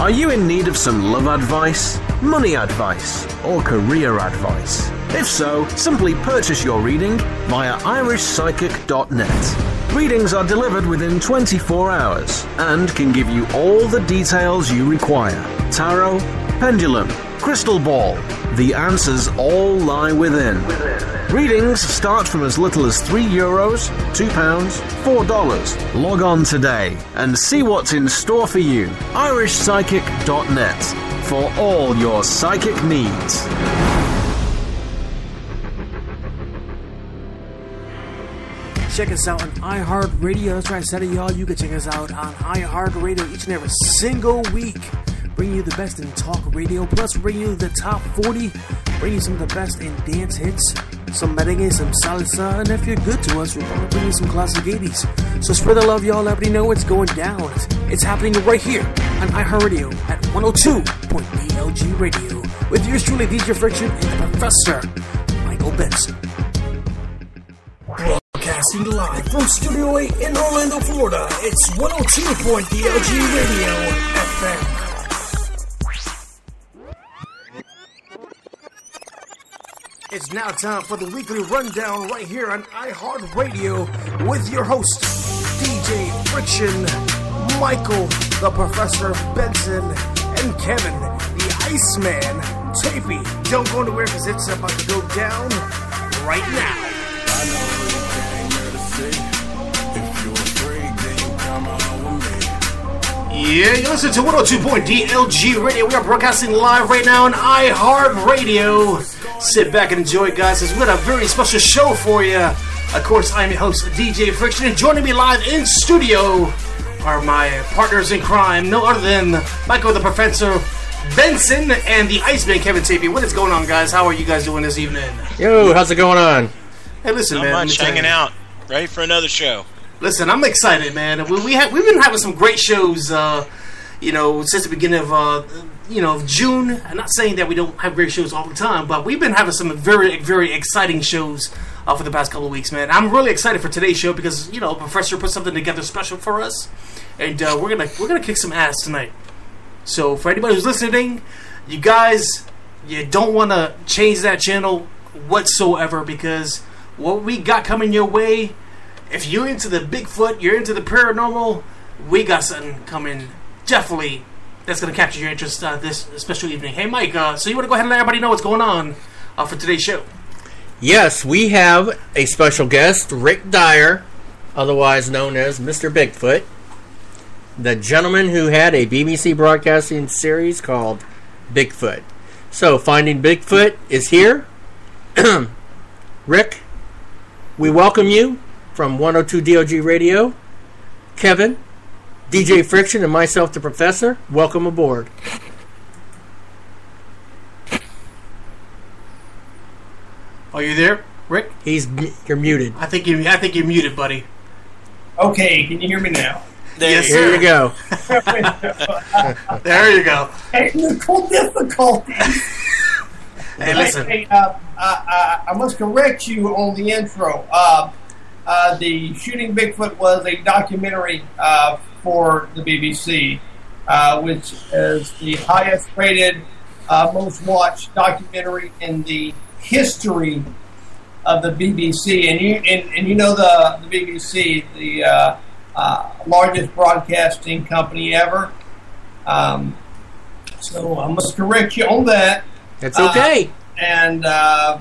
Are you in need of some love advice, money advice, or career advice? If so, simply purchase your reading via irishpsychic.net. Readings are delivered within 24 hours and can give you all the details you require. Tarot, pendulum, crystal ball. The answers all lie within. Readings start from as little as €3, £2, $4. Log on today and see what's in store for you. irishpsychic.net for all your psychic needs. Check us out on iHeartRadio. That's right, I said it, y'all. You can check us out on iHeartRadio each and every single week. Bring you the best in talk radio, plus bring you the top 40, bring you some of the best in dance hits, some merengue, some salsa, and if you're good to us, we'll probably bring you some classic 80s. So spread the love, y'all. Let everybody know what's going down. It's happening right here on iHeartRadio at 102.DLG Radio with yours truly, DJ Friction and the Professor, Michael Benson. Broadcasting live from Studio 8 in Orlando, Florida. It's 102.DLG Radio FM. It's now time for the weekly rundown right here on iHeartRadio with your host, DJ Friction, Michael, the Professor Benson, and Kevin, the Iceman, Tapey. Don't go anywhere because it's about to go down right now. I know what you came here to see. If you're afraid, then you come on with me. Yeah, you listen to 102.DLG Radio. We are broadcasting live right now on iHeartRadio. Sit back and enjoy it, guys, because we got a very special show for you. Of course, I'm your host, DJ Friction, and joining me live in studio are my partners in crime, no other than Michael the Professor Benson and the Iceman, Kevin Tapey. What is going on, guys? How are you guys doing this evening? Yo, how's it going on? Hey, listen, Not man. much, hanging out. Ready for another show. Listen, I'm excited, man. We've been having some great shows, since the beginning of June. I'm not saying that we don't have great shows all the time, but we've been having some very, very exciting shows for the past couple of weeks, man. I'm really excited for today's show because Professor put something together special for us, and we're gonna kick some ass tonight. So for anybody who's listening, you guys, you don't want to change that channel whatsoever because what we got coming your way. If you're into the Bigfoot, you're into the paranormal, we got something coming definitely that's going to capture your interest this special evening. Hey, Mike, so you want to go ahead and let everybody know what's going on for today's show? Yes, we have a special guest, Rick Dyer, otherwise known as Mr. Bigfoot, the gentleman who had a BBC broadcasting series called Bigfoot. So, Finding Bigfoot is here. Rick, we welcome you from 102 DLG Radio. Kevin, DJ Friction, and myself, the Professor, welcome aboard. Are you there, Rick? You're muted. I think you're muted, buddy. Okay, can you hear me now? Yes, Here you go. There you go. Technical difficulties. Hey, listen. I must correct you on the intro. The Shooting Bigfoot was a documentary for the BBC, which is the highest rated, most watched documentary in the history of the BBC. And you know the BBC, the largest broadcasting company ever. So I must correct you on that. That's okay. I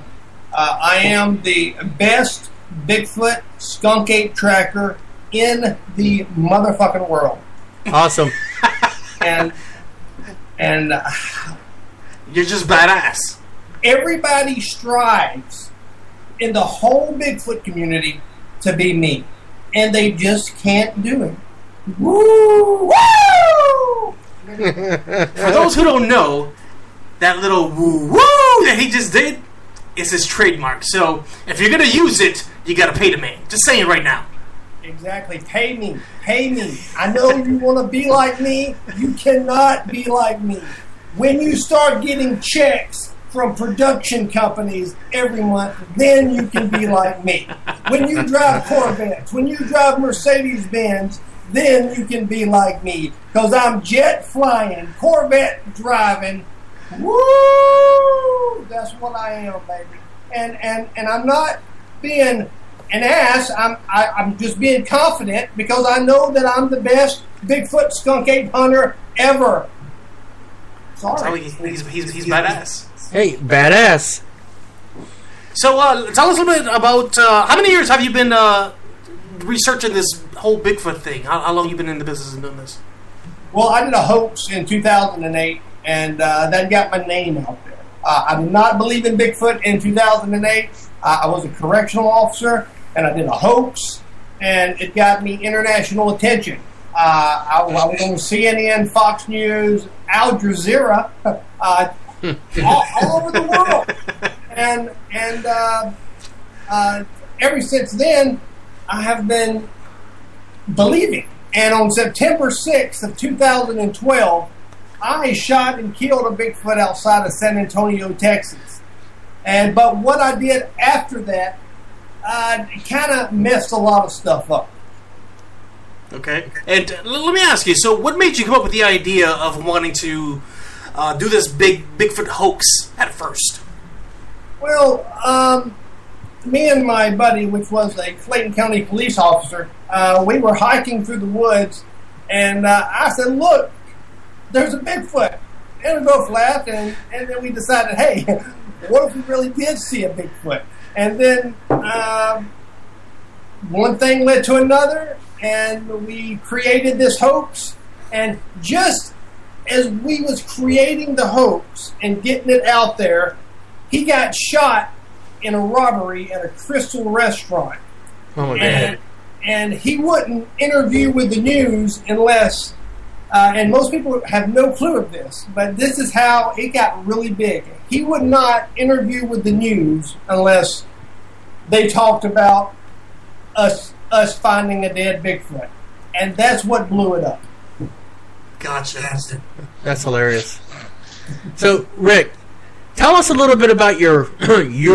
am the best Bigfoot skunk ape tracker in the motherfucking world. Awesome. and You're just badass. Everybody strives in the whole Bigfoot community to be me, and they just can't do it. Woo! Woo! For those who don't know, that little woo woo that he just did is his trademark. So if you're gonna use it, you gotta pay the man. Just saying right now. Exactly. Pay me. Pay me. I know you want to be like me. You cannot be like me. When you start getting checks from production companies every month, then you can be like me. When you drive Corvettes, when you drive Mercedes-Benz, then you can be like me. Because I'm jet flying, Corvette driving. Woo! That's what I am, baby. And I'm not being an ass. I'm just being confident because I know that I'm the best Bigfoot skunk ape hunter ever. Sorry. He's badass. Hey, badass. So tell us a little bit about how many years have you been researching this whole Bigfoot thing? How long have you been in the business of doing this? Well, I did a hoax in 2008, and that got my name out there. I did not believe in Bigfoot in 2008. I was a correctional officer, and I did a hoax, and it got me international attention. I was on CNN, Fox News, Al Jazeera, all over the world. And ever since then, I have been believing. And on September 6th of 2012, I shot and killed a Bigfoot outside of San Antonio, Texas. But what I did after that, it kind of messed a lot of stuff up. Okay. And let me ask you, so what made you come up with the idea of wanting to do this Bigfoot hoax at first? Well, me and my buddy, which was a Clayton County police officer, we were hiking through the woods, and I said, look, there's a Bigfoot. And we both laughed, and then we decided, hey, what if we really did see a Bigfoot? And then one thing led to another, and we created this hoax. And just as we was creating the hoax and getting it out there, he got shot in a robbery at a Crystal restaurant. Oh my God. And he wouldn't interview with the news unless, and most people have no clue of this, but this is how it got really big. He would not interview with the news unless they talked about us finding a dead Bigfoot. And that's what blew it up. Gotcha. That's hilarious. So, Rick, tell us a little bit about your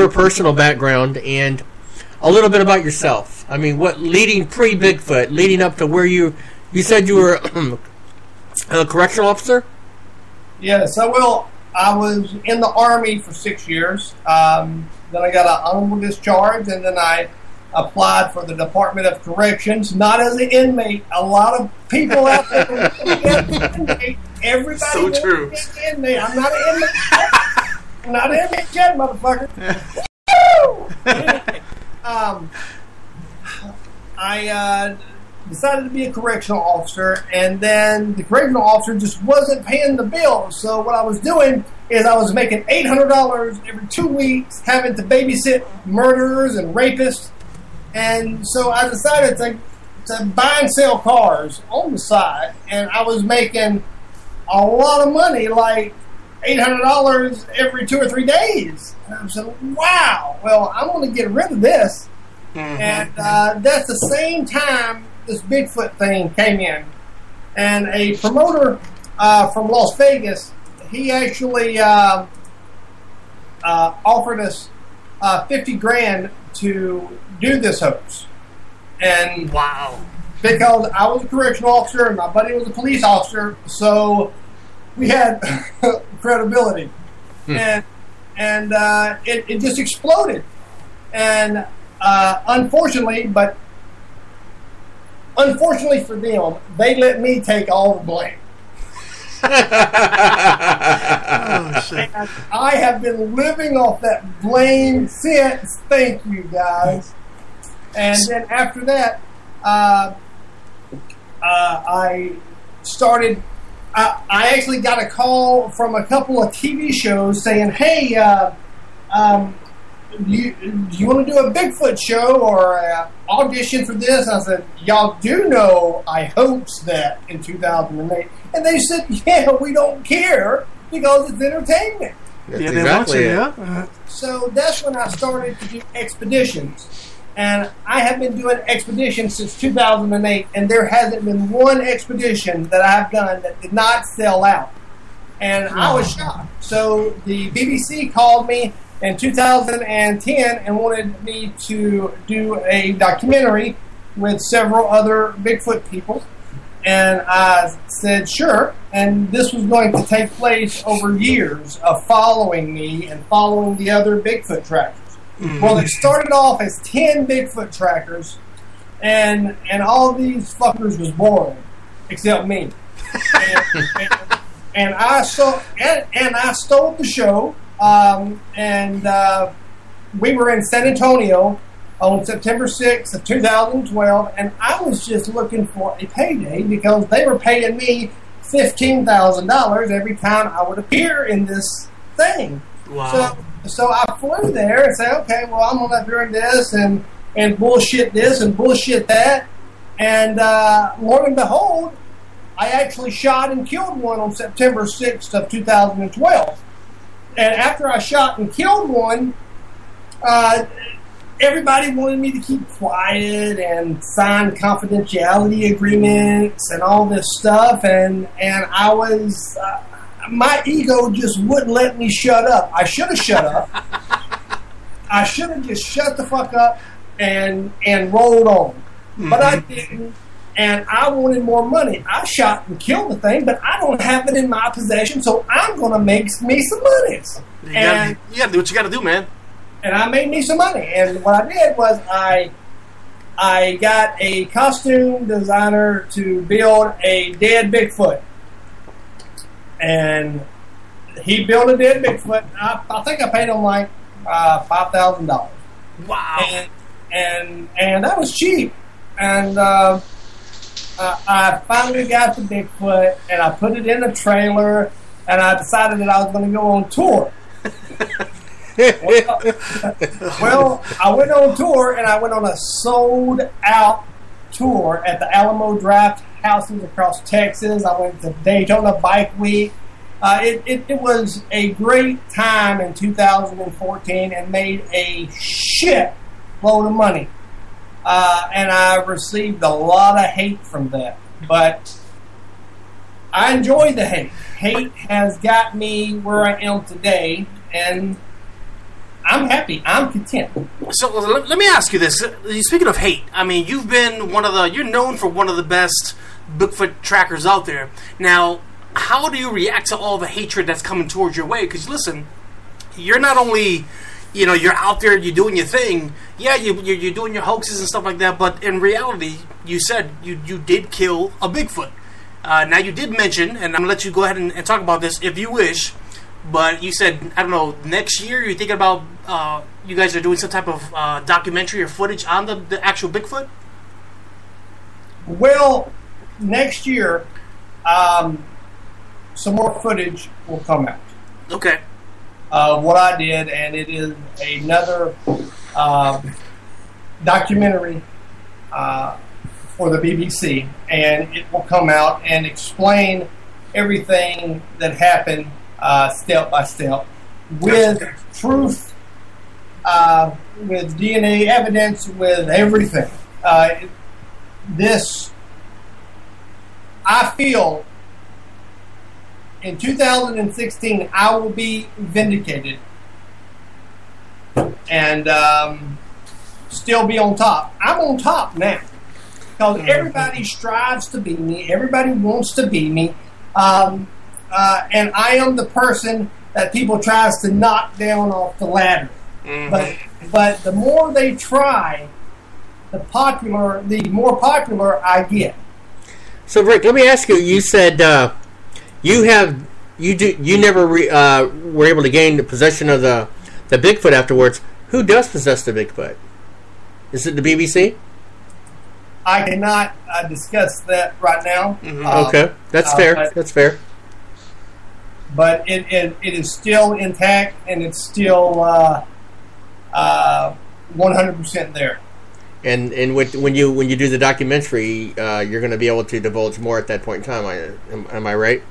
personal background and a little bit about yourself. I mean, what leading pre-Bigfoot, leading up to where you said you were a correctional officer? Yes, I was in the Army for 6 years. Then I got an honorable discharge, and then I applied for the Department of Corrections, not as an inmate. A lot of people out there want to be an inmate. Everybody So wants true. to be an inmate. I'm not an inmate yet. I'm not an inmate yet, motherfucker. Woo! I decided to be a correctional officer, and then the correctional officer just wasn't paying the bills. So what I was doing is I was making $800 every 2 weeks, having to babysit murderers and rapists. And so I decided to buy and sell cars on the side, and I was making a lot of money, like $800 every 2 or 3 days. And I said, wow, well, I'm going to get rid of this. Mm-hmm. And that's the same time this Bigfoot thing came in. And a promoter from Las Vegas, he actually offered us $50,000 to do this hoax. And wow, because I was a correctional officer and my buddy was a police officer, so we had credibility. And it just exploded. And unfortunately for them, they let me take all the blame. Oh, shit. And I have been living off that blame since. Thank you, guys. And then after that, I started. I actually got a call from a couple of TV shows saying, "Hey, do you want to do a Bigfoot show or audition for this?" I said, "Y'all do know I hoaxed that in 2008." And they said, "Yeah, we don't care because it's entertainment." That's Yeah, they exactly want it. you, yeah. So that's when I started to do expeditions. And I have been doing expeditions since 2008, and there hasn't been one expedition that I've done that did not sell out. And I was shocked. So the BBC called me in 2010 and wanted me to do a documentary with several other Bigfoot people. And I said, sure. And this was going to take place over years of following me and following the other Bigfoot trackers. Well, it started off as 10 Bigfoot trackers, and all these fuckers was boring, except me. And I stole the show. We were in San Antonio on September 6th of 2012, and I was just looking for a payday because they were paying me $15,000 every time I would appear in this thing. Wow. So I flew there and said, okay, well, I'm going to appear in this and bullshit this and bullshit that. And lo and behold, I actually shot and killed one on September 6th of 2012. And after I shot and killed one, everybody wanted me to keep quiet and sign confidentiality agreements and all this stuff. And I was, my ego just wouldn't let me shut up. I should have shut up. I should have just shut the fuck up and rolled on. But I didn't. And I wanted more money. I shot and killed the thing, but I don't have it in my possession, so I'm going to make me some money. You gotta do what you got to do, man. And I made me some money. And what I did was I got a costume designer to build a dead Bigfoot. And he built a dead Bigfoot. I think I paid him like $5,000. Wow. And that was cheap. And I finally got the Bigfoot, and I put it in a trailer, and I decided that I was going to go on tour. Well, I went on tour, and I went on a sold-out tour at the Alamo Draft Houses across Texas. I went to Daytona Bike Week. It was a great time in 2014 and made a shit load of money. And I received a lot of hate from that. But I enjoyed the hate. Hate has got me where I am today, and I'm happy. I'm content. So let me ask you this. Speaking of hate, I mean, you've been you're known for one of the best Bigfoot trackers out there. Now, how do you react to all the hatred that's coming towards your way? Because listen, you're not only, you're out there, you're doing your thing. Yeah, you're doing your hoaxes and stuff like that, but in reality, you said you did kill a Bigfoot. Now, you did mention, and I'm going to let you go ahead and talk about this if you wish, but you said, I don't know, next year you're thinking about, you guys are doing some type of documentary or footage on the actual Bigfoot? Well, next year, some more footage will come out. Okay. What I did, and it is another documentary for the BBC, and it will come out and explain everything that happened step by step with truth, with DNA evidence, with everything. I feel in 2016, I will be vindicated and still be on top. I'm on top now because everybody strives to be me. Everybody wants to be me. And I am the person that people tries to knock down off the ladder. But the more they try, the more popular I get. So, Rick, let me ask you. You said you never were able to gain the possession of the Bigfoot afterwards. Who does possess the Bigfoot? Is it the BBC? I cannot discuss that right now. Okay, that's fair. That's fair. But it is still intact, and it's still 100% there. And when you do the documentary, you're going to be able to divulge more at that point in time. Am I right?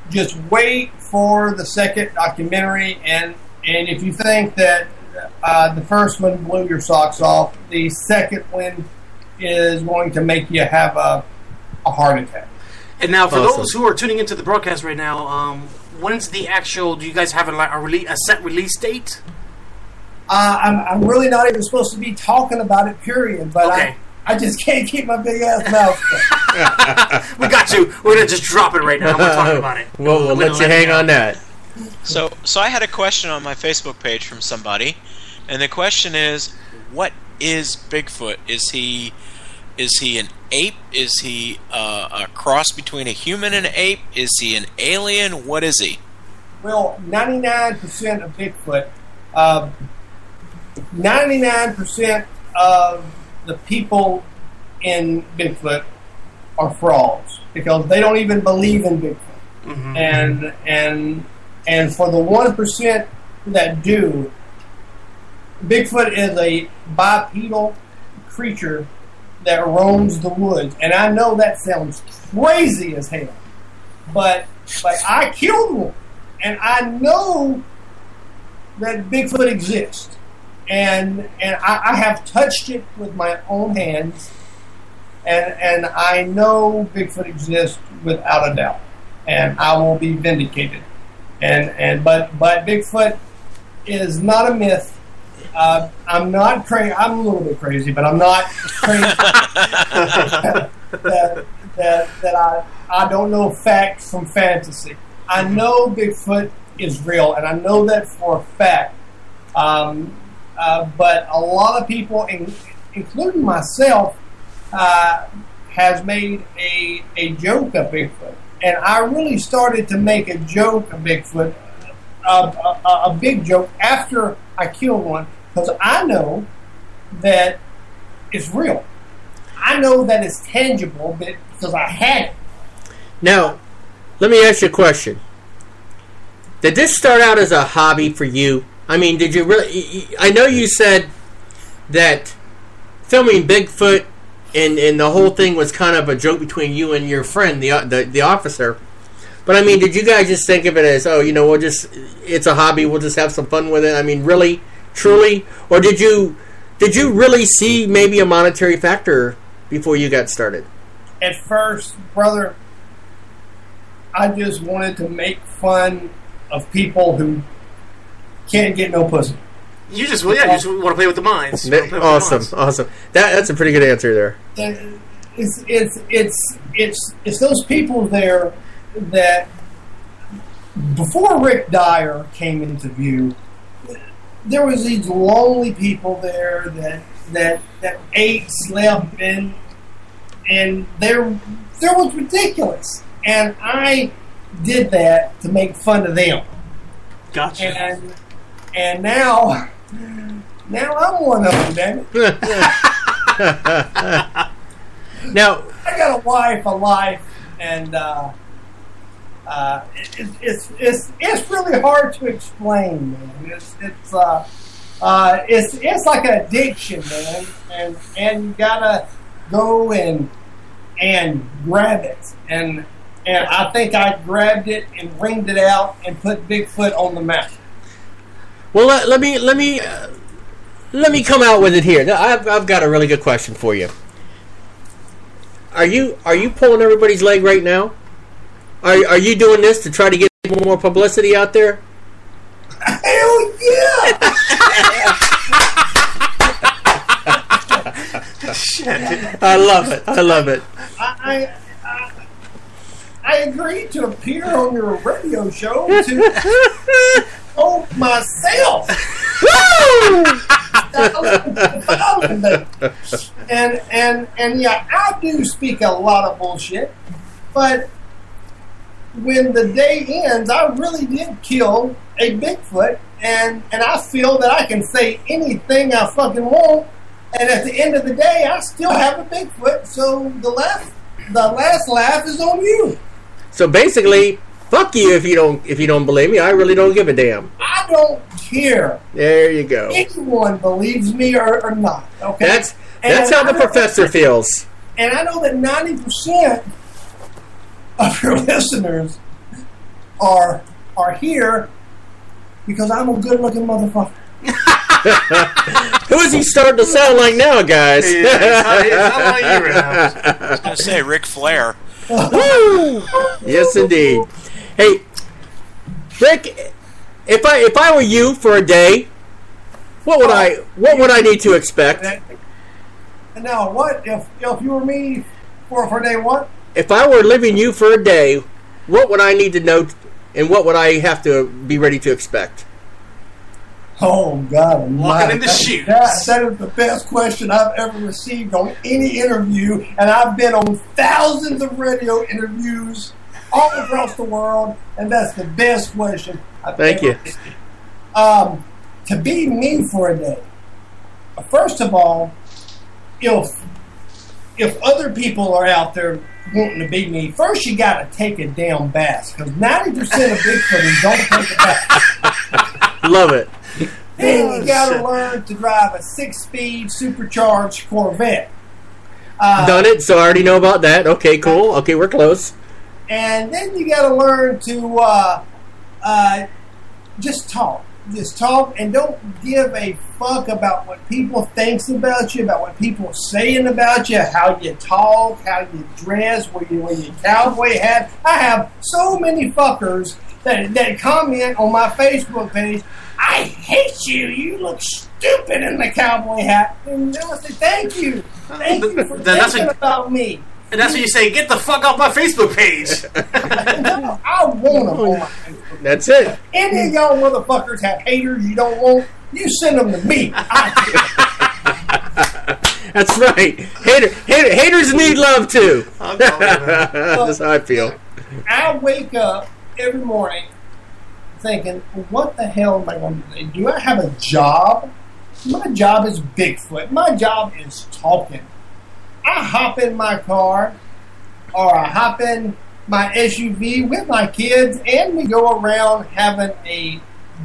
Just wait for the second documentary, and if you think that the first one blew your socks off, the second one is going to make you have a heart attack. And now, for those who are tuning into the broadcast right now, when's the actual? Do you guys have a set release date? I'm really not even supposed to be talking about it, period. But okay. I just can't keep my big ass mouth shut. We got you. We're gonna just drop it right now. We're talking about it. Well, we'll let you hang on that. So I had a question on my Facebook page from somebody, and the question is, what is Bigfoot? Is he an ape? Is he a cross between a human and an ape? Is he an alien? What is he? Well, 99% of Bigfoot, 99% of the people in Bigfoot are frauds because they don't even believe in Bigfoot. Mm-hmm. And for the 1% that do, Bigfoot is a bipedal creature that roams the woods. And I know that sounds crazy as hell, but I killed one, and I know that Bigfoot exists. And I have touched it with my own hands, and I know Bigfoot exists without a doubt, and I will be vindicated. But Bigfoot is not a myth. I'm not crazy. I'm a little bit crazy, but I'm not crazy that I don't know facts from fantasy. I know Bigfoot is real, and I know that for a fact. But a lot of people, including myself, has made a joke of Bigfoot. And I really started to make a joke of Bigfoot, a big joke, after I killed one, because I know that it's real. I know that it's tangible because I had it. Now, let me ask you a question. Did this start out as a hobby for you? I mean, did you really... I know you said that filming Bigfoot and the whole thing was kind of a joke between you and your friend, the officer. But, I mean, did you guys just think of it as, it's a hobby, we'll just have some fun with it? I mean, really, truly? Or did you really see maybe a monetary factor before you got started? At first, brother, I just wanted to make fun of people who can't get no pussy. You just want to play with the minds. Awesome. That's a pretty good answer there. And it's those people there that before Rick Dyer came into view, there was these lonely people there that ate, slept, and there was ridiculous. And I did that to make fun of them. Gotcha. And now I'm one of them, damn it. Now I got a wife, a life, and it's really hard to explain, man. It's like an addiction, man, and you gotta go and grab it, and I think I grabbed it and wringed it out and put Bigfoot on the map. Well, let me come out with it here. I've got a really good question for you. Are you pulling everybody's leg right now? Are you doing this to try to get more publicity out there? Hell yeah! I love it. I agreed to appear on your radio show to promote myself. Woo! And yeah, I do speak a lot of bullshit, but when the day ends, I really did kill a Bigfoot, and I feel that I can say anything I fucking want, and at the end of the day, I still have a Bigfoot. So the last laugh is on you. So basically, fuck you if you don't believe me. I really don't give a damn. I don't care. There you go. Anyone believes me or not. Okay. That's how the professor feels. And I know that 90% of your listeners are here because I'm a good-looking motherfucker. Who is he starting to sound like now, guys? It's not like you right now. I was going to say Ric Flair. Woo! Yes, indeed. Hey, Rick, if I were you for a day, what would I need to expect? Now, what if you were me for a day? What? If I were living you for a day, what would I need to know, and what would I have to be ready to expect? Oh, God. Walking in the shoes. That is the best question I've ever received on any interview, and I've been on thousands of radio interviews all across the world, and that's the best question I've Thank you. received. To be me for a day, first of all, if other people are out there wanting to be me, first you got to take a damn bath, because 90% of Bigfooters don't take a bath. Love it. Then you got to learn to drive a 6-speed supercharged Corvette. Done it, so I already know about that. Okay, cool. Okay, we're close. And then you got to learn to just talk. Just talk, and don't give a fuck about what people thinks about you, about what people are saying about you, how you talk, how you dress, where you wear your cowboy hat. I have so many fuckers that comment on my Facebook page, I hate you. You look stupid in the cowboy hat. And I say, thank you. Thank you for thinking about me. And that's when you say, get the fuck off my Facebook page. No, I want them on my Facebook page. That's it. Any of y'all motherfuckers have haters you don't want, you send them to me. That's right. Haters need love too. That's how I feel. I wake up every morning thinking, what the hell am I going to do? Do I have a job? My job is Bigfoot. My job is talking. I hop in my car, or I hop in my SUV with my kids, and we go around having a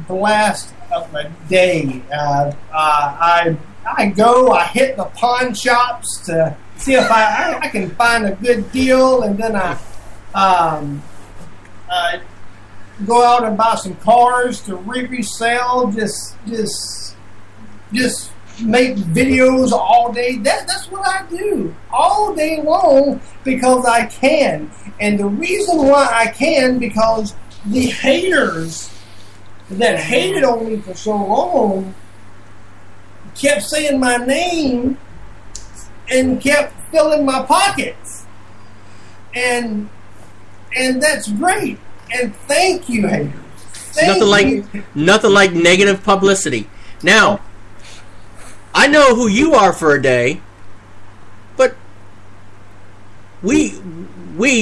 blast of a day. I hit the pawn shops to see if I can find a good deal, and then I go out and buy some cars to resell. Just make videos all day. That's what I do all day long, because I can. And the reason why I can, because the haters that hated on me for so long kept saying my name and kept filling my pockets. And that's great. And thank you, haters. Nothing like negative publicity. Now, I know who you are for a day, but we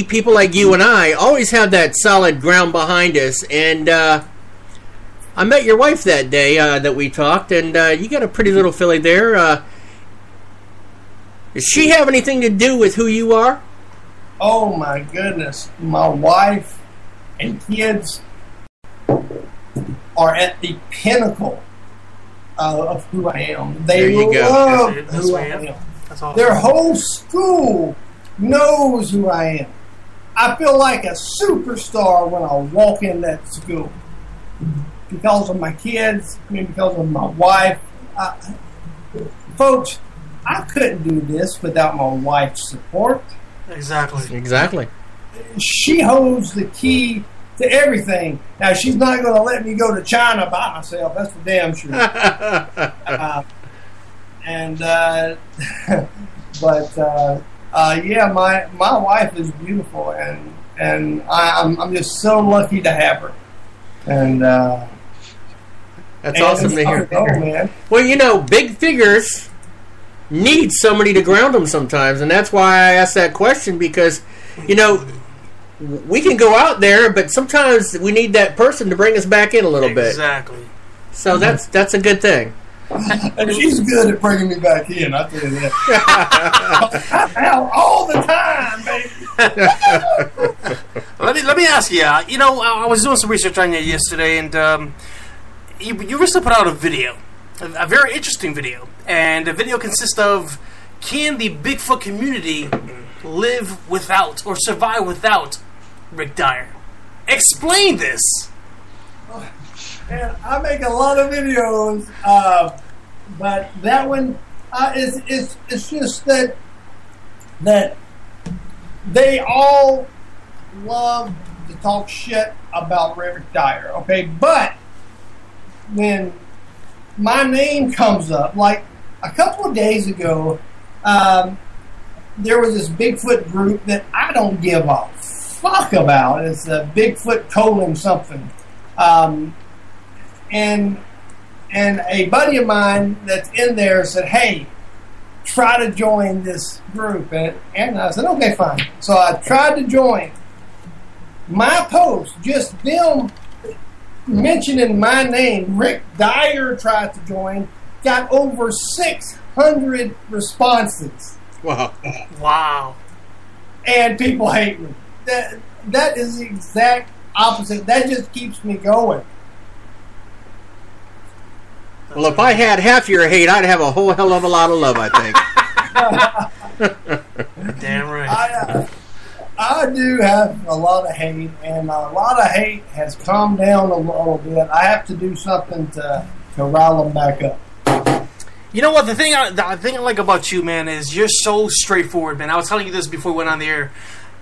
people like you and I always have that solid ground behind us. And I met your wife that day that we talked, and you got a pretty little filly there. Does she have anything to do with who you are? Oh my goodness, my wife and kids are at the pinnacle of who I am. They love who I am. That's awesome. Their whole school knows who I am. I feel like a superstar when I walk in that school because of my kids. Because of my wife. Folks, I couldn't do this without my wife's support. Exactly. She holds the key to everything. Now, she's not going to let me go to China by myself. That's for damn sure. Yeah, my wife is beautiful, and I'm just so lucky to have her. And that's awesome to hear. Man. Well, big figures need somebody to ground them sometimes, and that's why I asked that question, because we can go out there, but sometimes we need that person to bring us back in a little bit. Exactly. So that's a good thing. And she's good at bringing me back in, I'll tell you that. I'm out all the time, baby. Let me ask you. I was doing some research on you yesterday, and you recently put out a video, a very interesting video, and the video consists of, can the Bigfoot community live without or survive without Rick Dyer? Explain this. And I make a lot of videos, but that one it's just that they all love to talk shit about Rick Dyer, okay? But when my name comes up, like a couple of days ago, there was this Bigfoot group that I don't give a fuck about. It's a Bigfoot colon something. And a buddy of mine that's in there said, hey, try to join this group. And I said, okay, fine. So I tried to join. My post, just them mentioning my name, Rick Dyer tried to join, got over 600 responses. Wow. And people hate me. That is the exact opposite. That just keeps me going. Well, if I had half your hate, I'd have a whole hell of a lot of love, I think. Damn right. I do have a lot of hate, and a lot of hate has calmed down a little bit. I have to do something to rile them back up. You know what? The thing I like about you, man, is you're so straightforward, man. I was telling you this before we went on the air.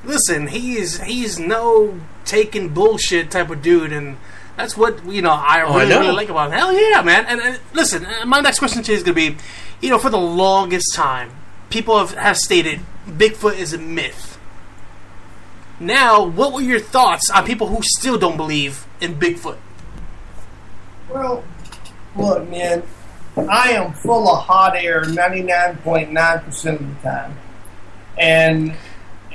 Listen, he's no taking bullshit type of dude, and that's what I really like about him. Hell yeah, man! And listen, my next question to you is going to be, for the longest time, people have stated Bigfoot is a myth. Now, what were your thoughts on people who still don't believe in Bigfoot? Well, look, man, I am full of hot air 99.9% of the time.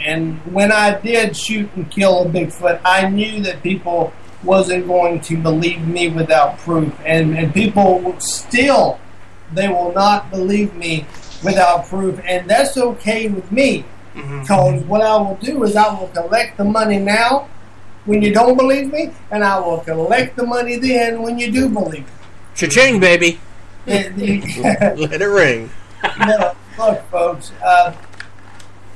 And when I did shoot and kill a Bigfoot, I knew that people wasn't going to believe me without proof. And people still, they will not believe me without proof. And that's okay with me. Because what I will do is I will collect the money now when you don't believe me, and I will collect the money then when you do believe me. Cha-ching, baby. Let it ring. Look, folks,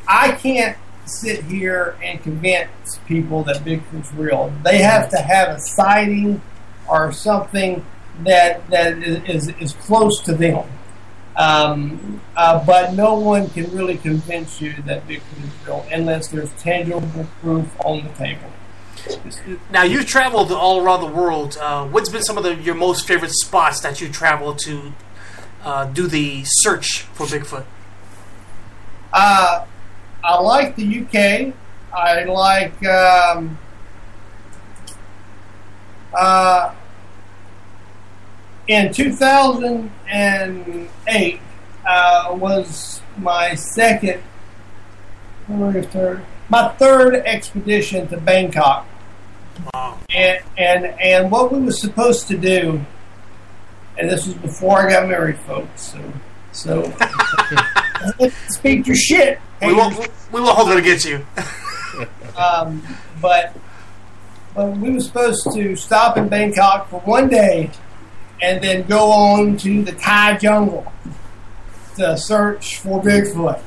I can't sit here and convince people that Bigfoot's real. They have to have a sighting or something that is close to them. But no one can really convince you that Bigfoot is real unless there's tangible proof on the table. Now, you've traveled all around the world. What's been some of your most favorite spots that you traveled to do the search for Bigfoot? I like the UK. I like in 2008 was my my third expedition to Bangkok. Wow. And what we were supposed to do, and this was before I got married, folks. So speak your shit. We won't hold it against you. But we were supposed to stop in Bangkok for one day and then go on to the Thai jungle to search for Bigfoot.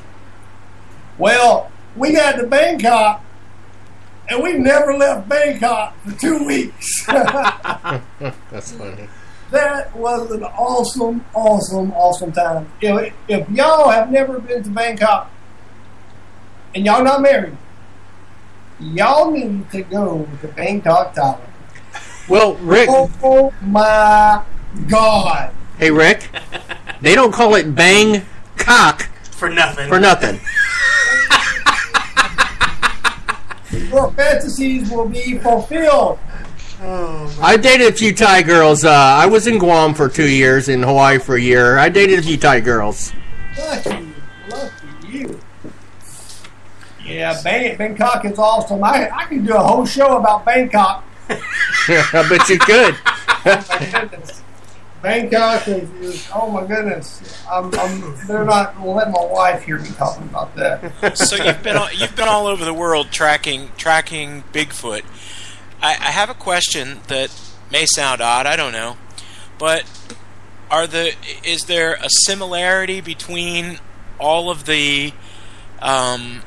Well, we got to Bangkok, and we never left Bangkok for 2 weeks. That's funny. That was an awesome time. If y'all have never been to Bangkok and y'all not married, y'all need to go to Bangkok, Thailand. Well, Rick. Oh my God. Hey, Rick. They don't call it Bangkok for nothing. Your fantasies will be fulfilled. Oh, I dated a few Thai girls. I was in Guam for 2 years, in Hawaii for a year. I dated a few Thai girls. Lucky you. Yeah, Bangkok is awesome. I could do a whole show about Bangkok. I bet you could. Oh my goodness. Bangkok is oh my goodness. They're not letting my wife hear me talking about that. So you've been all over the world tracking Bigfoot. I have a question that may sound odd, I don't know, but is there a similarity between all of the are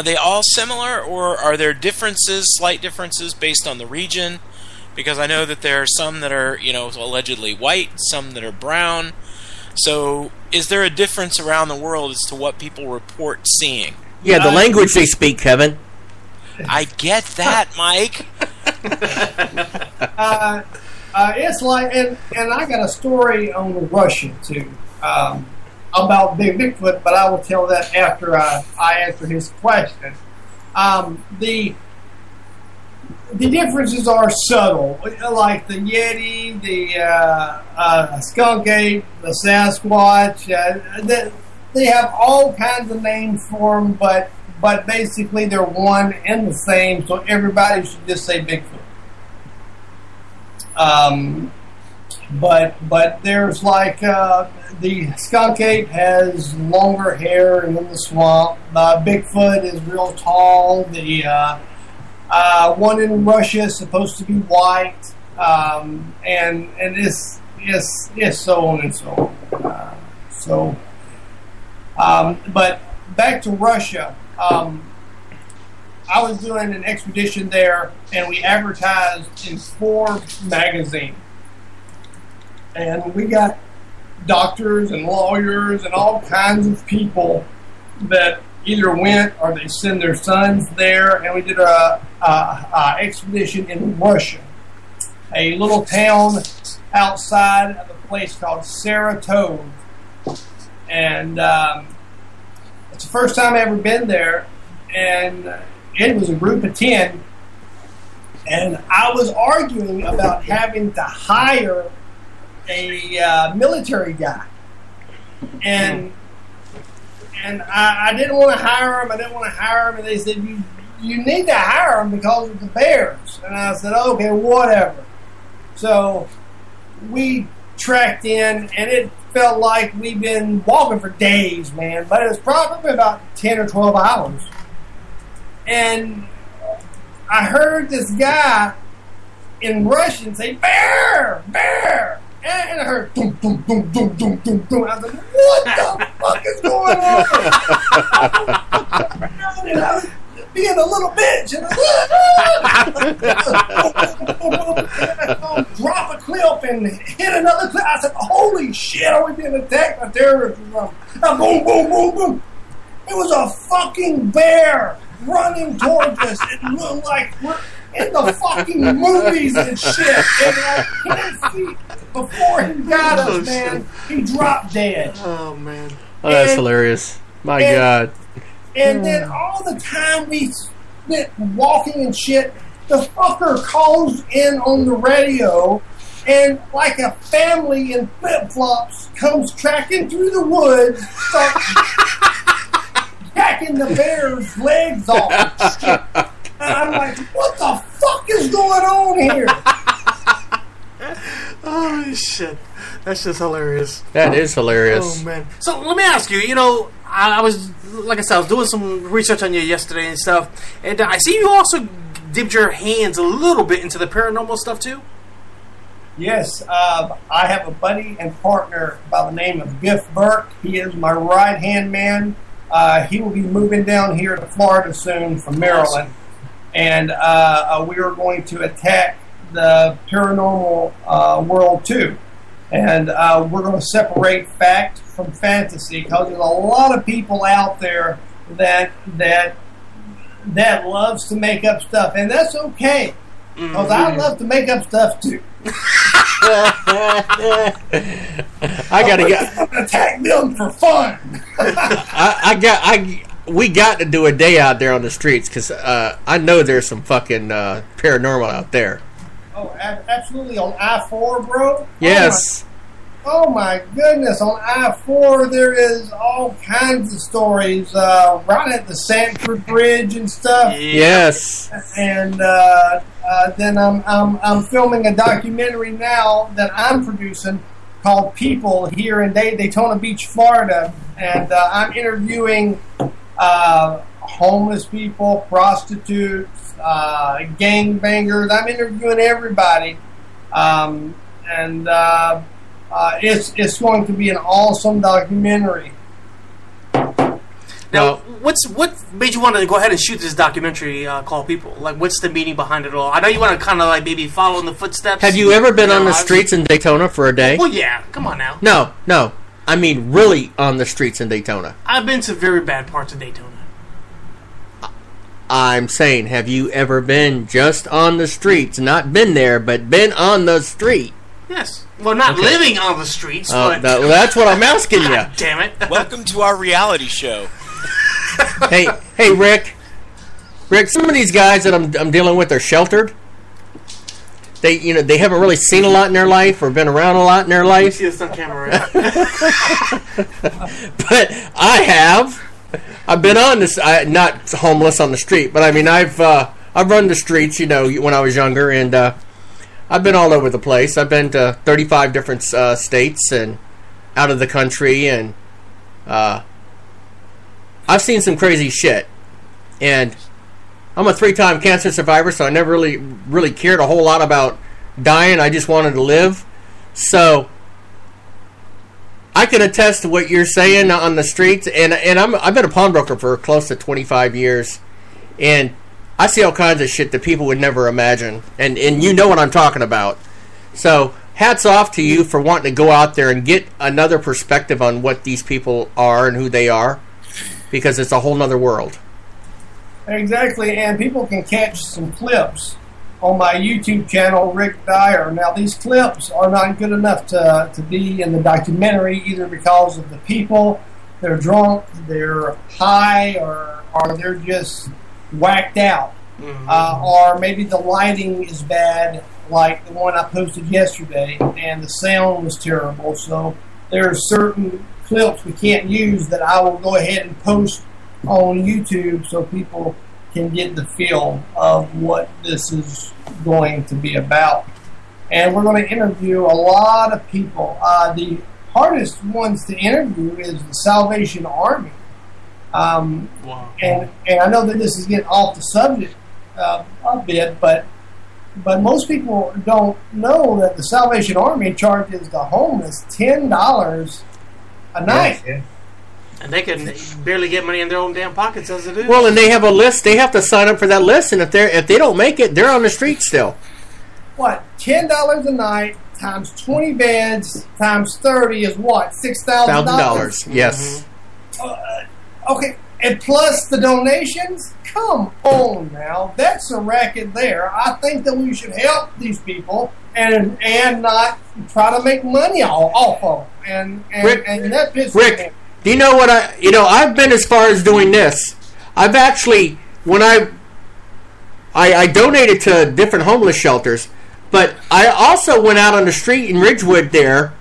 they all similar, or are there slight differences based on the region? Because I know that there are some that are, allegedly white, some that are brown. So is there a difference around the world as to what people report seeing? Yeah, the language they speak, Kevin. I get that, Mike. It's like, and I got a story on the Russian too. about Big Bigfoot, but I will tell that after I answer his question. The differences are subtle, like the Yeti, the skunk ape, the Sasquatch. They have all kinds of names for them, but basically they're one and the same, so everybody should just say Bigfoot. But there's like the skunk ape has longer hair in the swamp. Bigfoot is real tall. The one in Russia is supposed to be white, and it's so on and so on. But back to Russia. I was doing an expedition there, and we advertised in Forbes magazine. And we got doctors and lawyers and all kinds of people that either went or they send their sons there. And we did a expedition in Russia, a little town outside of a place called Saratov. And it's the first time I ever been there, and it was a group of 10, and I was arguing about having to hire a military guy, and I didn't want to hire him. And they said, you need to hire him because of the bears. And I said, okay, whatever. So we tracked in, and it felt like we'd been walking for days, man, but it was probably about 10 or 12 hours. And I heard this guy in Russian say, bear, bear. And I heard boom, boom, boom, boom, boom, boom, boom. I was like, what the fuck is going on? And I was being a little bitch. And I drop a clip and hit another clip. I said, holy shit, are we being attacked by terrorists? Boom, boom, boom, boom. It was a fucking bear running towards us. It looked like we're in the fucking movies and shit. And like 10 feet before he got us, man, he dropped dead. Oh, man. Oh, that's hilarious. My God. And then all the time we spent walking and shit, the fucker calls in on the radio, and like a family in flip-flops comes tracking through the woods, starts jacking the bear's legs off. And I'm like, what the fuck is going on here? Oh, shit. That's just hilarious. That is hilarious. Oh, man. So, let me ask you, you know, I was, like I said, I was doing some research on you yesterday and stuff, and I see you also dipped your hands a little bit into the paranormal stuff, too? Yes, I have a buddy and partner by the name of Biff Burke. He is my right-hand man. He will be moving down here to Florida soon from Maryland. And we are going to attack the paranormal world too. And we're going to separate fact from fantasy, because there's a lot of people out there that loves to make up stuff, and that's okay, because I love to make up stuff too. I gotta attack them for fun. We got to do a day out there on the streets, because I know there's some fucking paranormal out there. Oh, absolutely. On I-4, bro? Yes. Oh my goodness. On I-4, there is all kinds of stories. Right at the Sanford Bridge and stuff. Yes. And then I'm filming a documentary now that I'm producing called People here in Daytona Beach, Florida. And I'm interviewing homeless people, prostitutes, gangbangers. I'm interviewing everybody, and it's going to be an awesome documentary. Now, what made you want to go ahead and shoot this documentary called People? Like, what's the meaning behind it all? I know you want to kind of like maybe follow in the footsteps. Have you ever been on the streets in Daytona for a day? Well, yeah. Come on now. No. I mean, really on the streets in Daytona. I've been to very bad parts of Daytona. I'm saying, have you ever been just on the streets? Not been there, but been on the street. Yes. Well, not living on the streets, but... that's what I'm asking you. God damn it. Welcome to our reality show. Hey, Rick. Rick, some of these guys that I'm dealing with are sheltered. They haven't really seen a lot in their life or been around a lot in their life. See this on camera, right? But I have. I've been on this. Not homeless on the street, but I mean I've run the streets. When I was younger, and I've been all over the place. I've been to 35 different states and out of the country, and I've seen some crazy shit. And I'm a 3-time cancer survivor, so I never really cared a whole lot about dying. I just wanted to live. So I can attest to what you're saying on the streets, and I've been a pawnbroker for close to 25 years, and I see all kinds of shit that people would never imagine, and you know what I'm talking about. So hats off to you for wanting to go out there and get another perspective on what these people are and who they are, because it's a whole nother world. Exactly, and people can catch some clips on my YouTube channel, Rick Dyer. Now, these clips are not good enough to be in the documentary, either because of the people, they're drunk, they're high, or they're just whacked out. Mm-hmm. Or maybe the lighting is bad, like the one I posted yesterday, and the sound was terrible. So there are certain clips we can't use that I will go ahead and post on YouTube so people can get the feel of what this is going to be about. And we're going to interview a lot of people. The hardest ones to interview is the Salvation Army. Wow. And I know that this is getting off the subject a bit, but most people don't know that the Salvation Army charges the homeless $10 a night. Yeah. And they can barely get money in their own damn pockets as it is. Well, and they have a list. They have to sign up for that list, and if they don't make it, they're on the street still. What, $10 a night times 20 beds times 30 is what, $6,000? Yes. Okay, and plus the donations? Come on now. That's a racket there. I think that we should help these people and not try to make money off of them. And that pisses me off. Do you know what I've been as far as doing this. I've actually, when I donated to different homeless shelters, but I also went out on the street in Ridgewood there,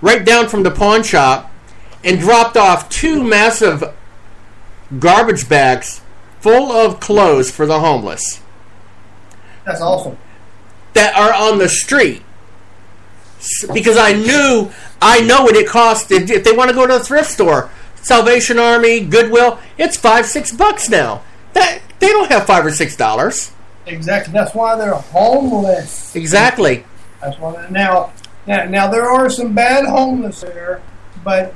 right down from the pawn shop, and dropped off 2 massive garbage bags full of clothes for the homeless. That's awesome. That are on the street. Because I know what it costs if they want to go to a thrift store. Salvation Army, Goodwill, it's $5-6 now. They don't have $5 or $6. Exactly. That's why they're homeless. Exactly. That's why. Now there are some bad homeless there, but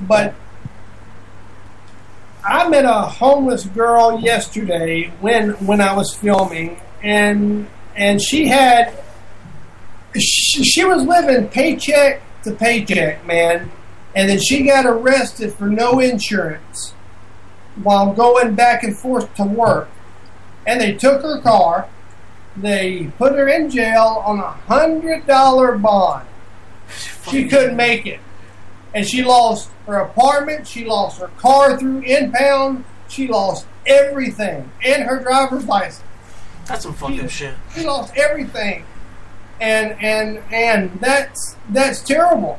I met a homeless girl yesterday when I was filming, and she was living paycheck to paycheck, man, and then she got arrested for no insurance while going back and forth to work, and they took her car, they put her in jail on a $100 bond. She couldn't make it, and she lost her apartment, she lost her car through impound, she lost everything, and her driver's license. That's some fucking shit. She lost everything. And that's terrible.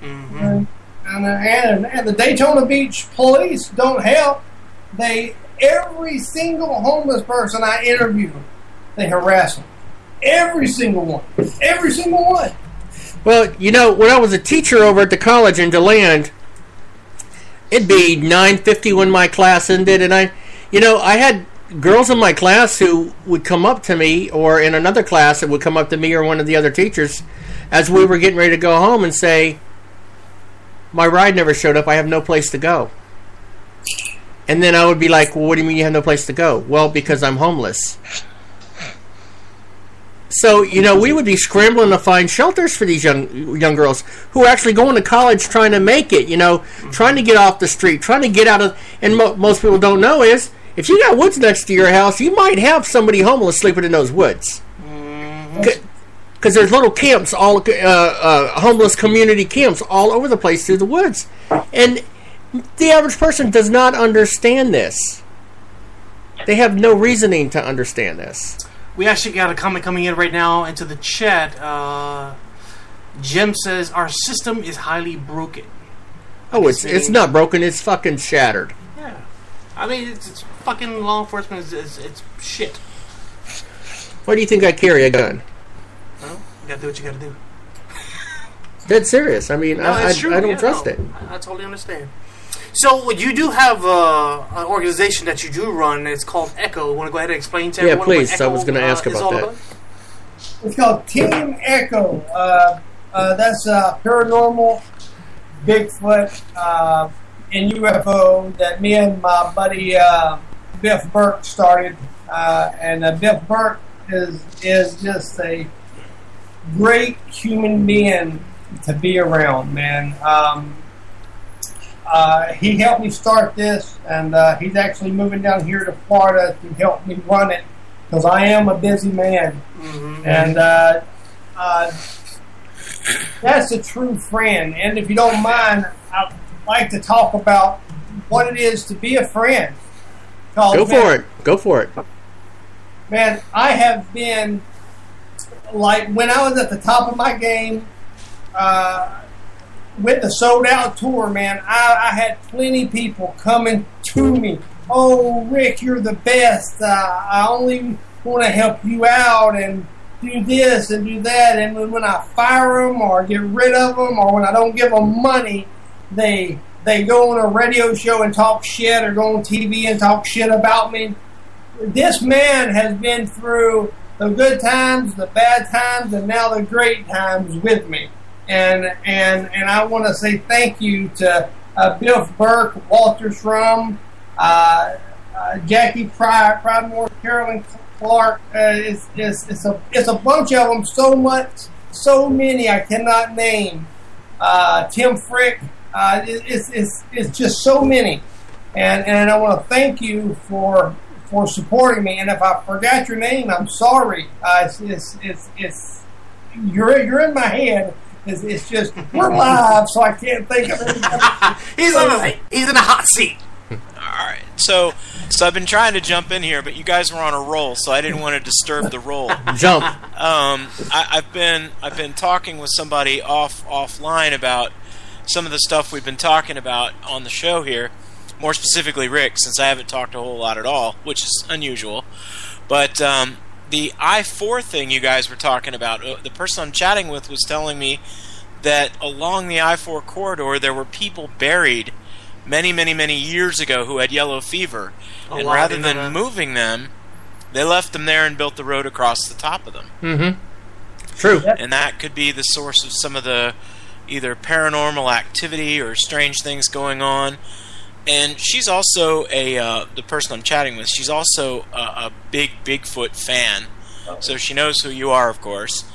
Mm-hmm. And the Daytona Beach police don't help. Every single homeless person I interview, they harass them. Every single one. Every single one. Well, when I was a teacher over at the college in DeLand, it'd be 9:50 when my class ended, and I had girls in my class who would come up to me, or in another class that would come up to me or one of the other teachers as we were getting ready to go home and say, my ride never showed up, I have no place to go. And then I would be like, well, what do you mean you have no place to go? Well, because I'm homeless. So, we would be scrambling to find shelters for these young girls who are actually going to college trying to make it, trying to get off the street, trying to get out of, and most people don't know is, if you got woods next to your house, you might have somebody homeless sleeping in those woods. Because because there's little camps, all homeless community camps all over the place through the woods, and the average person does not understand this. They have no reasoning to understand this. We actually got a comment coming in right now into the chat. Jim says our system is highly broken. Oh, it's not broken. It's fucking shattered. Yeah, I mean it's fucking law enforcement. It's shit. Why do you think I carry a gun? Well, you gotta do what you gotta do. Dead serious. I mean, No, I it's true. don't trust it. I totally understand. So you do have an organization that you do run. It's called E.C.H.O. Want to go ahead and explain to everyone please. what I was going to ask is about all that. about? It's called Team E.C.H.O. That's Paranormal Big Foot and UFO that me and my buddy Biff Burke started. And Biff Burke is just a great human being to be around, man. He helped me start this, and he's actually moving down here to Florida to help me run it, because I am a busy man. Mm-hmm. And that's a true friend. And if you don't mind, I'd like to talk about what it is to be a friend. Go for it. Man, I have been, like, when I was at the top of my game, with the sold out tour, man, I had plenty of people coming to me. Oh, Rick, you're the best. I only want to help you out and do this and do that. And when I fire them or get rid of them, or when I don't give them money, they go on a radio show and talk shit, or go on TV and talk shit about me. This man has been through the good times, the bad times, and now the great times with me. And I want to say thank you to Biff Burke, Walter Shrum, Jackie Pridemore, Carolyn Clark. It's a bunch of them. So many I cannot name. Tim Frick. It's just so many. And I want to thank you for supporting me. And if I forgot your name, I'm sorry. You're in my head. It's just, we're live, so I can't think of it. He's in a hot seat. All right. So I've been trying to jump in here, but you guys were on a roll, so I didn't want to disturb the roll. Jump. I've been talking with somebody offline about some of the stuff we've been talking about on the show here. More specifically, Rick, since I haven't talked a whole lot at all, which is unusual. But the I-4 thing you guys were talking about, the person I'm chatting with was telling me that along the I-4 corridor there were people buried many, many, many years ago who had yellow fever. And rather than moving them, they left them there and built the road across the top of them. Mm-hmm. True. And that could be the source of some of the either paranormal activity or strange things going on. And she's also the person I'm chatting with, she's also a big Bigfoot fan. So she knows who you are, of course.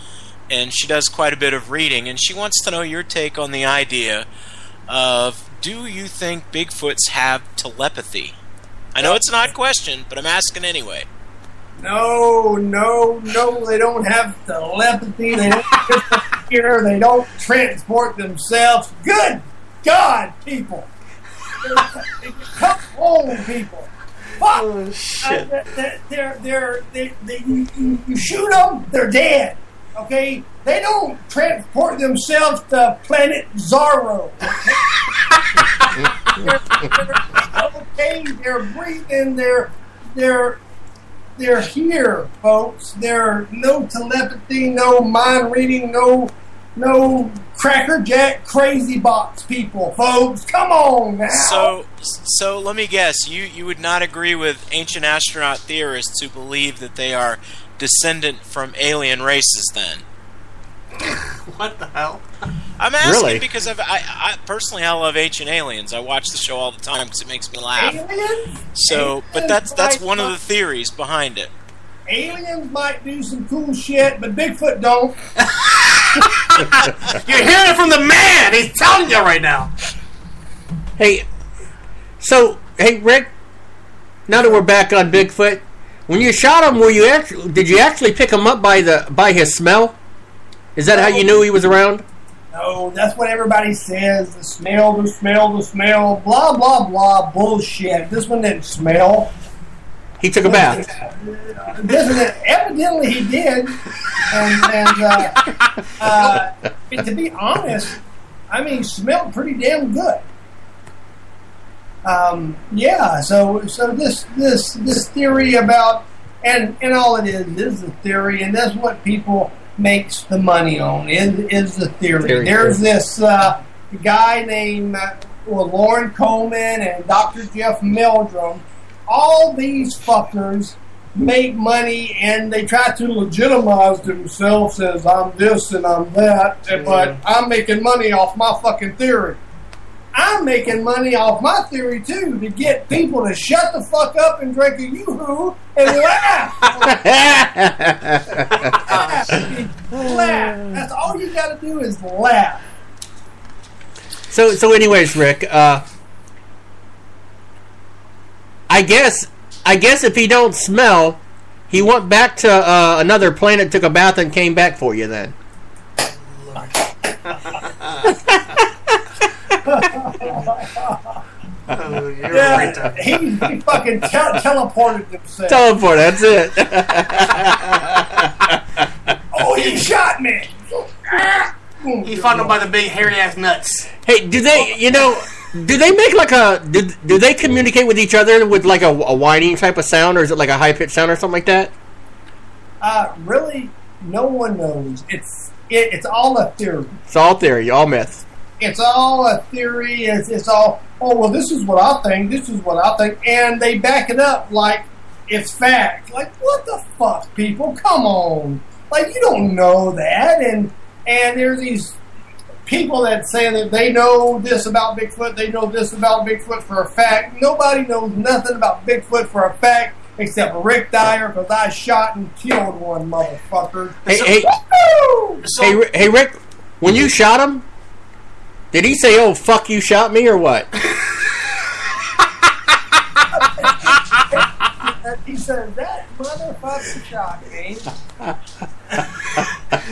And she does quite a bit of reading. And she wants to know your take on the idea of, do you think Bigfoots have telepathy? I know it's an odd question, but I'm asking anyway. No, they don't have telepathy. They don't hear. They don't transport themselves. Good God, people. Come home, people. Fuck. Oh, shit. You shoot them, they're dead. Okay? They don't transport themselves to planet Zorro. Okay? They're breathing. They're here, folks. There no telepathy, no mind reading, no crackerjack crazy box people, folks. Come on now. So let me guess. You would not agree with ancient astronaut theorists who believe that they are descendant from alien races, then? What the hell? I'm asking Really? because I personally I love Ancient Aliens. I watch the show all the time because it makes me laugh. Aliens? So, but that's one of the theories behind it. Aliens might do some cool shit, but Bigfoot don't. You're hearing it from the man. He's telling you right now. Hey, Rick, now that we're back on Bigfoot, when you shot him, did you actually pick him up by his smell? Is that how you knew he was around? No, that's what everybody says. The smell, blah, blah, blah, bullshit. This one didn't smell. He took a bath. Evidently he did. And to be honest, I mean, he smelled pretty damn good. So this theory about, and all it is a theory, and that's what people makes the money on, is the theory. There's this guy named Lauren Coleman and Dr. Jeff Meldrum. All these fuckers make money, and they try to legitimize themselves as I'm this and I'm that, but I'm making money off my fucking theory. I'm making money off my theory too, to get people to shut the fuck up and drink a yoo-hoo and laugh. Laugh. That's all you got to do is laugh. So anyways, Rick, I guess if he don't smell, he went back to another planet, took a bath, and came back for you then. He fucking teleported himself. Teleport, that's it. Oh, he shot me. He found him by the big hairy ass nuts. Hey, do they make like a? Do they communicate with each other with like a whining type of sound, or is it like a high pitched sound or something like that? Really, no one knows. It's all a theory. It's all theory, all myth. It's all a theory. It's all, oh, well, this is what I think. This is what I think. And they back it up like it's fact. Like, what the fuck, people? Come on. Like, you don't know that. And there's these people that say that they know this about Bigfoot. They know this about Bigfoot for a fact. Nobody knows nothing about Bigfoot for a fact except Rick Dyer, because I shot and killed one motherfucker. Hey, Rick, when you shot him, did he say, "Oh, fuck, you shot me," or what? He said, "That motherfucker shot me."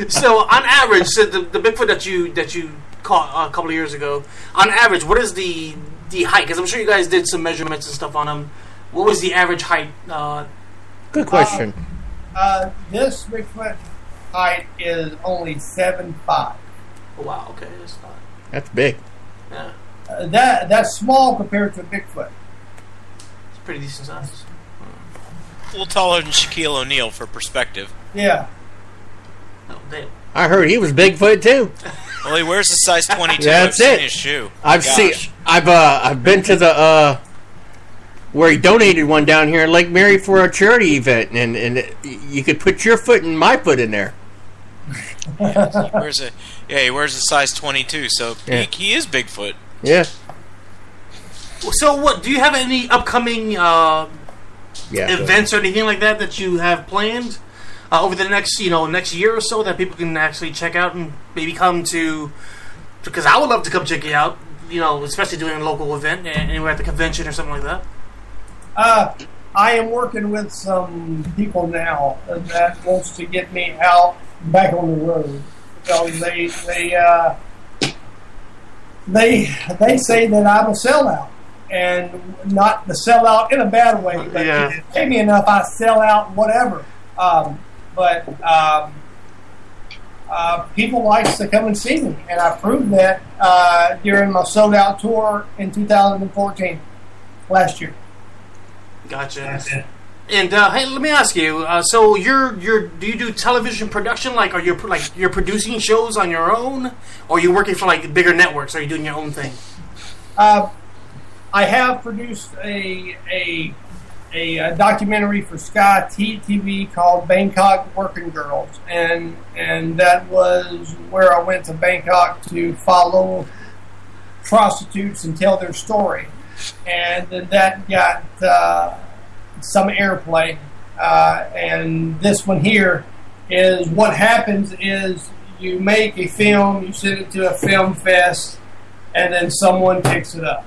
So, on average, the Bigfoot that you caught a couple of years ago, on average, what is the height? Because I'm sure you guys did some measurements and stuff on him. What was the average height? Good question. This Bigfoot height is only 7'5". Oh, wow, okay, that's not. That's big. Yeah. That's small compared to Bigfoot. It's pretty decent size. A little taller than Shaquille O'Neal for perspective. Yeah. Oh, damn. I heard he was Bigfoot too. Well, he wears a size 22. That's I've it. seen his shoe. I've been to the where he donated one down here in Lake Mary for a charity event, and you could put your foot and my foot in there. He wears a size 22, so he is Bigfoot. Yeah. So, what do you have any upcoming events or anything like that you have planned over the next year or so that people can actually check out and maybe come to? Because I would love to come check you out. Especially doing a local event, anywhere at the convention or something like that. I am working with some people now that wants to get me out back on the road. So they say that I'm a sellout, and not the sellout in a bad way, but if you pay me enough, I sell out whatever. But people like to come and see me, and I proved that during my sold out tour in 2014, last year. Gotcha. And hey, let me ask you. So do you do television production? Like, are you're producing shows on your own, or are you working for like bigger networks? Or are you doing your own thing? I have produced a documentary for Tru TV called Bangkok Working Girls, and that was where I went to Bangkok to follow prostitutes and tell their story. And that got some airplay. And this one here is what happens is you make a film, you send it to a film fest, and then someone picks it up.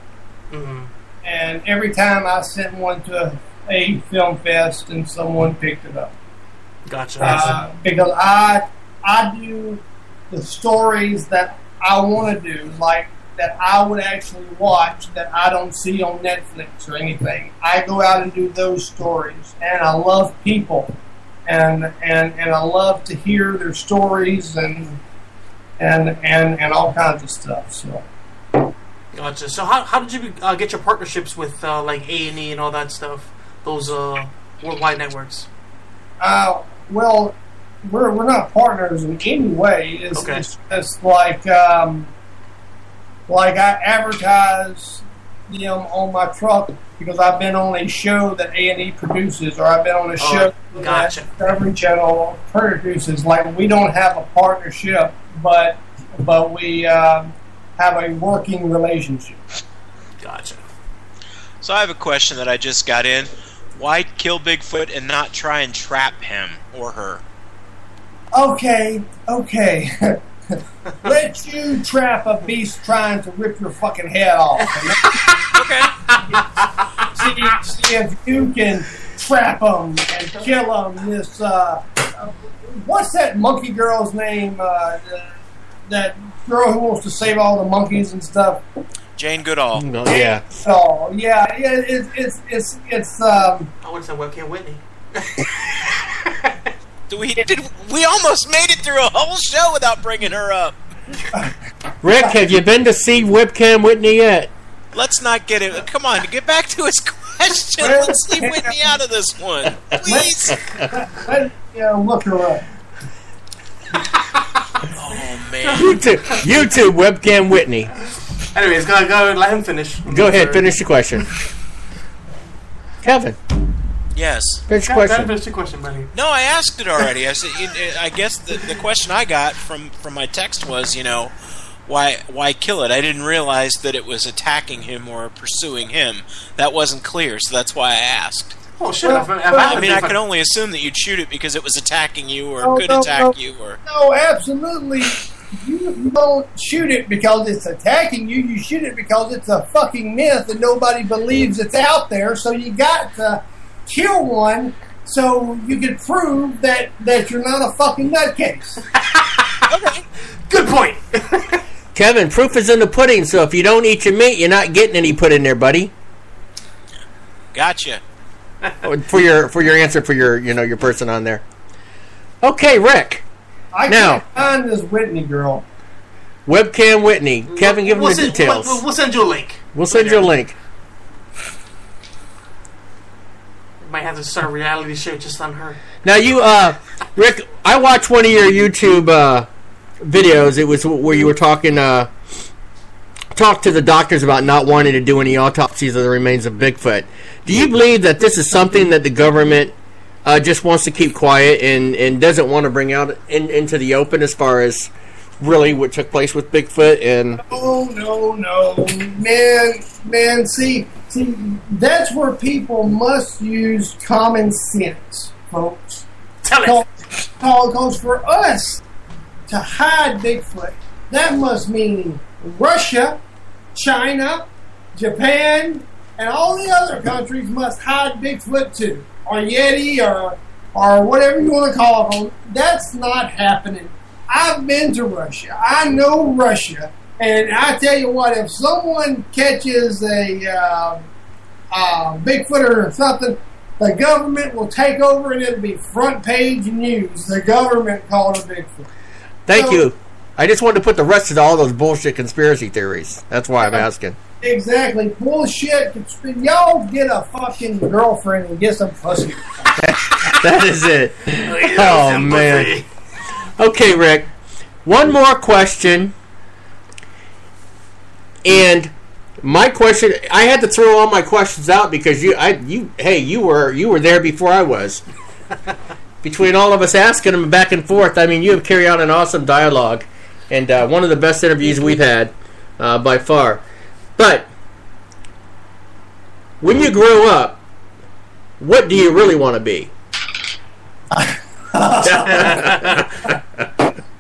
Mm-hmm. And every time I sent one to a film fest, and someone picked it up. Gotcha. Because I do the stories that I want to do, like that I would actually watch that I don't see on Netflix or anything. I go out and do those stories, and I love people, and I love to hear their stories and all kinds of stuff. So. Gotcha. So how did you get your partnerships with like A&E and all that stuff? Those worldwide networks. Well, we're not partners in any way. It's like I advertise them on my truck because I've been on a show that A&E produces, or I've been on a show that Discovery Channel produces. Like, we don't have a partnership, but we have a working relationship. Gotcha. So I have a question that I just got in. Why kill Bigfoot and not try and trap him or her? Okay. Let you trap a beast trying to rip your fucking head off. Okay. See if you can trap him and kill him. This what's that monkey girl's name? That girl who wants to save all the monkeys and stuff. Jane Goodall. No, yeah. Oh, yeah. It's I want to say Webcam Whitney. We almost made it through a whole show without bringing her up. Rick, have you been to see Webcam Whitney yet? Let's not get it. Come on, get back to his question. Let's leave Whitney out of this one, please. Look her up. Oh man. YouTube Webcam Whitney. Anyways, go let him finish. Go ahead, finish your question. Kevin. Yes. Finish your question. Finish your question, buddy. No, I asked it already. I said, I guess the question I got from my text was, why kill it? I didn't realize that it was attacking him or pursuing him. That wasn't clear, so that's why I asked. Oh shit! I can only assume that you'd shoot it because it was attacking you or could attack you. Or no, absolutely. You don't shoot it because it's attacking you. You shoot it because it's a fucking myth and nobody believes it's out there. So you got to kill one so you can prove that you're not a fucking nutcase. okay, good point. Kevin, proof is in the pudding. So if you don't eat your meat, you're not getting any put in there, buddy. Gotcha. For your answer for your person on there. Okay, Rick. I can't find this Whitney girl. Webcam Whitney. Kevin, give him the details. We'll send you a link. We'll send you a link. Might have to start a reality show just on her. Now you, Rick, I watched one of your YouTube videos. It was where you were talking to the doctors about not wanting to do any autopsies of the remains of Bigfoot. Do you believe that this is something that the government just wants to keep quiet and doesn't want to bring out into the open as far as really what took place with Bigfoot? And no, man, see, that's where people must use common sense, folks. Tell it. Because for us to hide Bigfoot, that must mean Russia, China, Japan, and all the other countries must hide Bigfoot too, or Yeti, or whatever you want to call them. That's not happening. I've been to Russia. I know Russia, and I tell you what, if someone catches a Bigfooter or something, the government will take over and it'll be front page news. The government called a Bigfoot. Thank you. I just wanted to put the rest of all those bullshit conspiracy theories. That's why I'm asking. Exactly. Bullshit. Y'all get a fucking girlfriend and get some pussy. That is it. Oh, man. Okay, Rick. One more question. And my question, I had to throw all my questions out because you were there before I was. Between all of us asking them back and forth, I mean, you have carried out an awesome dialogue and one of the best interviews we've had by far. But when you grow up, what do you really want to be?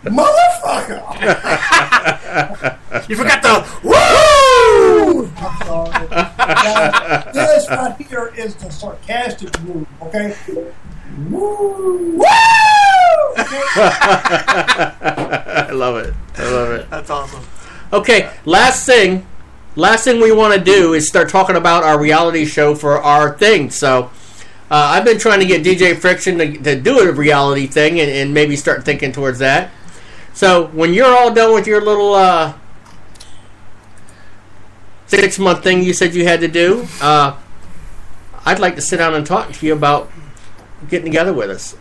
Motherfucker! You forgot the woo! I'm sorry. This right here is the sarcastic move, okay? Woo! Woo! Okay? I love it. That's awesome. Okay, last thing we want to do is start talking about our reality show for our thing. So I've been trying to get DJ Friction to do a reality thing and maybe start thinking towards that. So when you're all done with your little 6-month thing you said you had to do, I'd like to sit down and talk to you about getting together with us.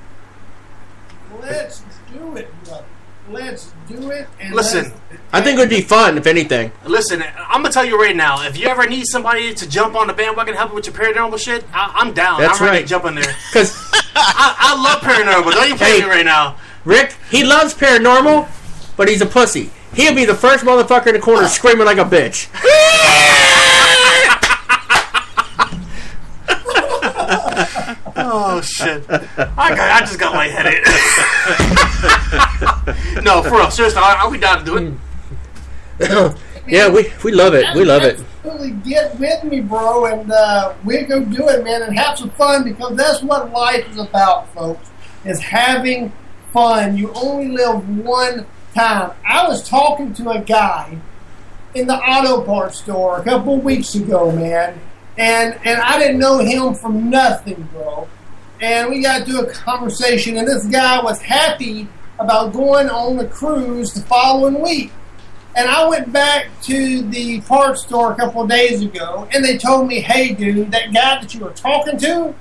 Let's do it, brother. Let's do it. And Listen, I think it would be fun, if anything. Listen, I'm gonna tell you right now. If you ever need somebody to jump on the bandwagon, help you with your paranormal shit, I'm down. That's I'm ready right. to jump in there. Because I love paranormal. Don't you play me right now. Rick, he loves paranormal, but he's a pussy. He'll be the first motherfucker in the corner screaming like a bitch. Oh shit! I just got lightheaded. No, for real, seriously, are we down to do it? Yeah, we love it. We love it. Absolutely, get with me, bro, and we go do it, man, and have some fun, because that's what life is about, folks. Is having fun. You only live one time. I was talking to a guy in the auto parts store a couple of weeks ago, man, and I didn't know him from nothing, bro. And we got to a conversation, and this guy was happy about going on the cruise the following week. And I went back to the parts store a couple of days ago, and they told me, hey, dude, that guy that you were talking to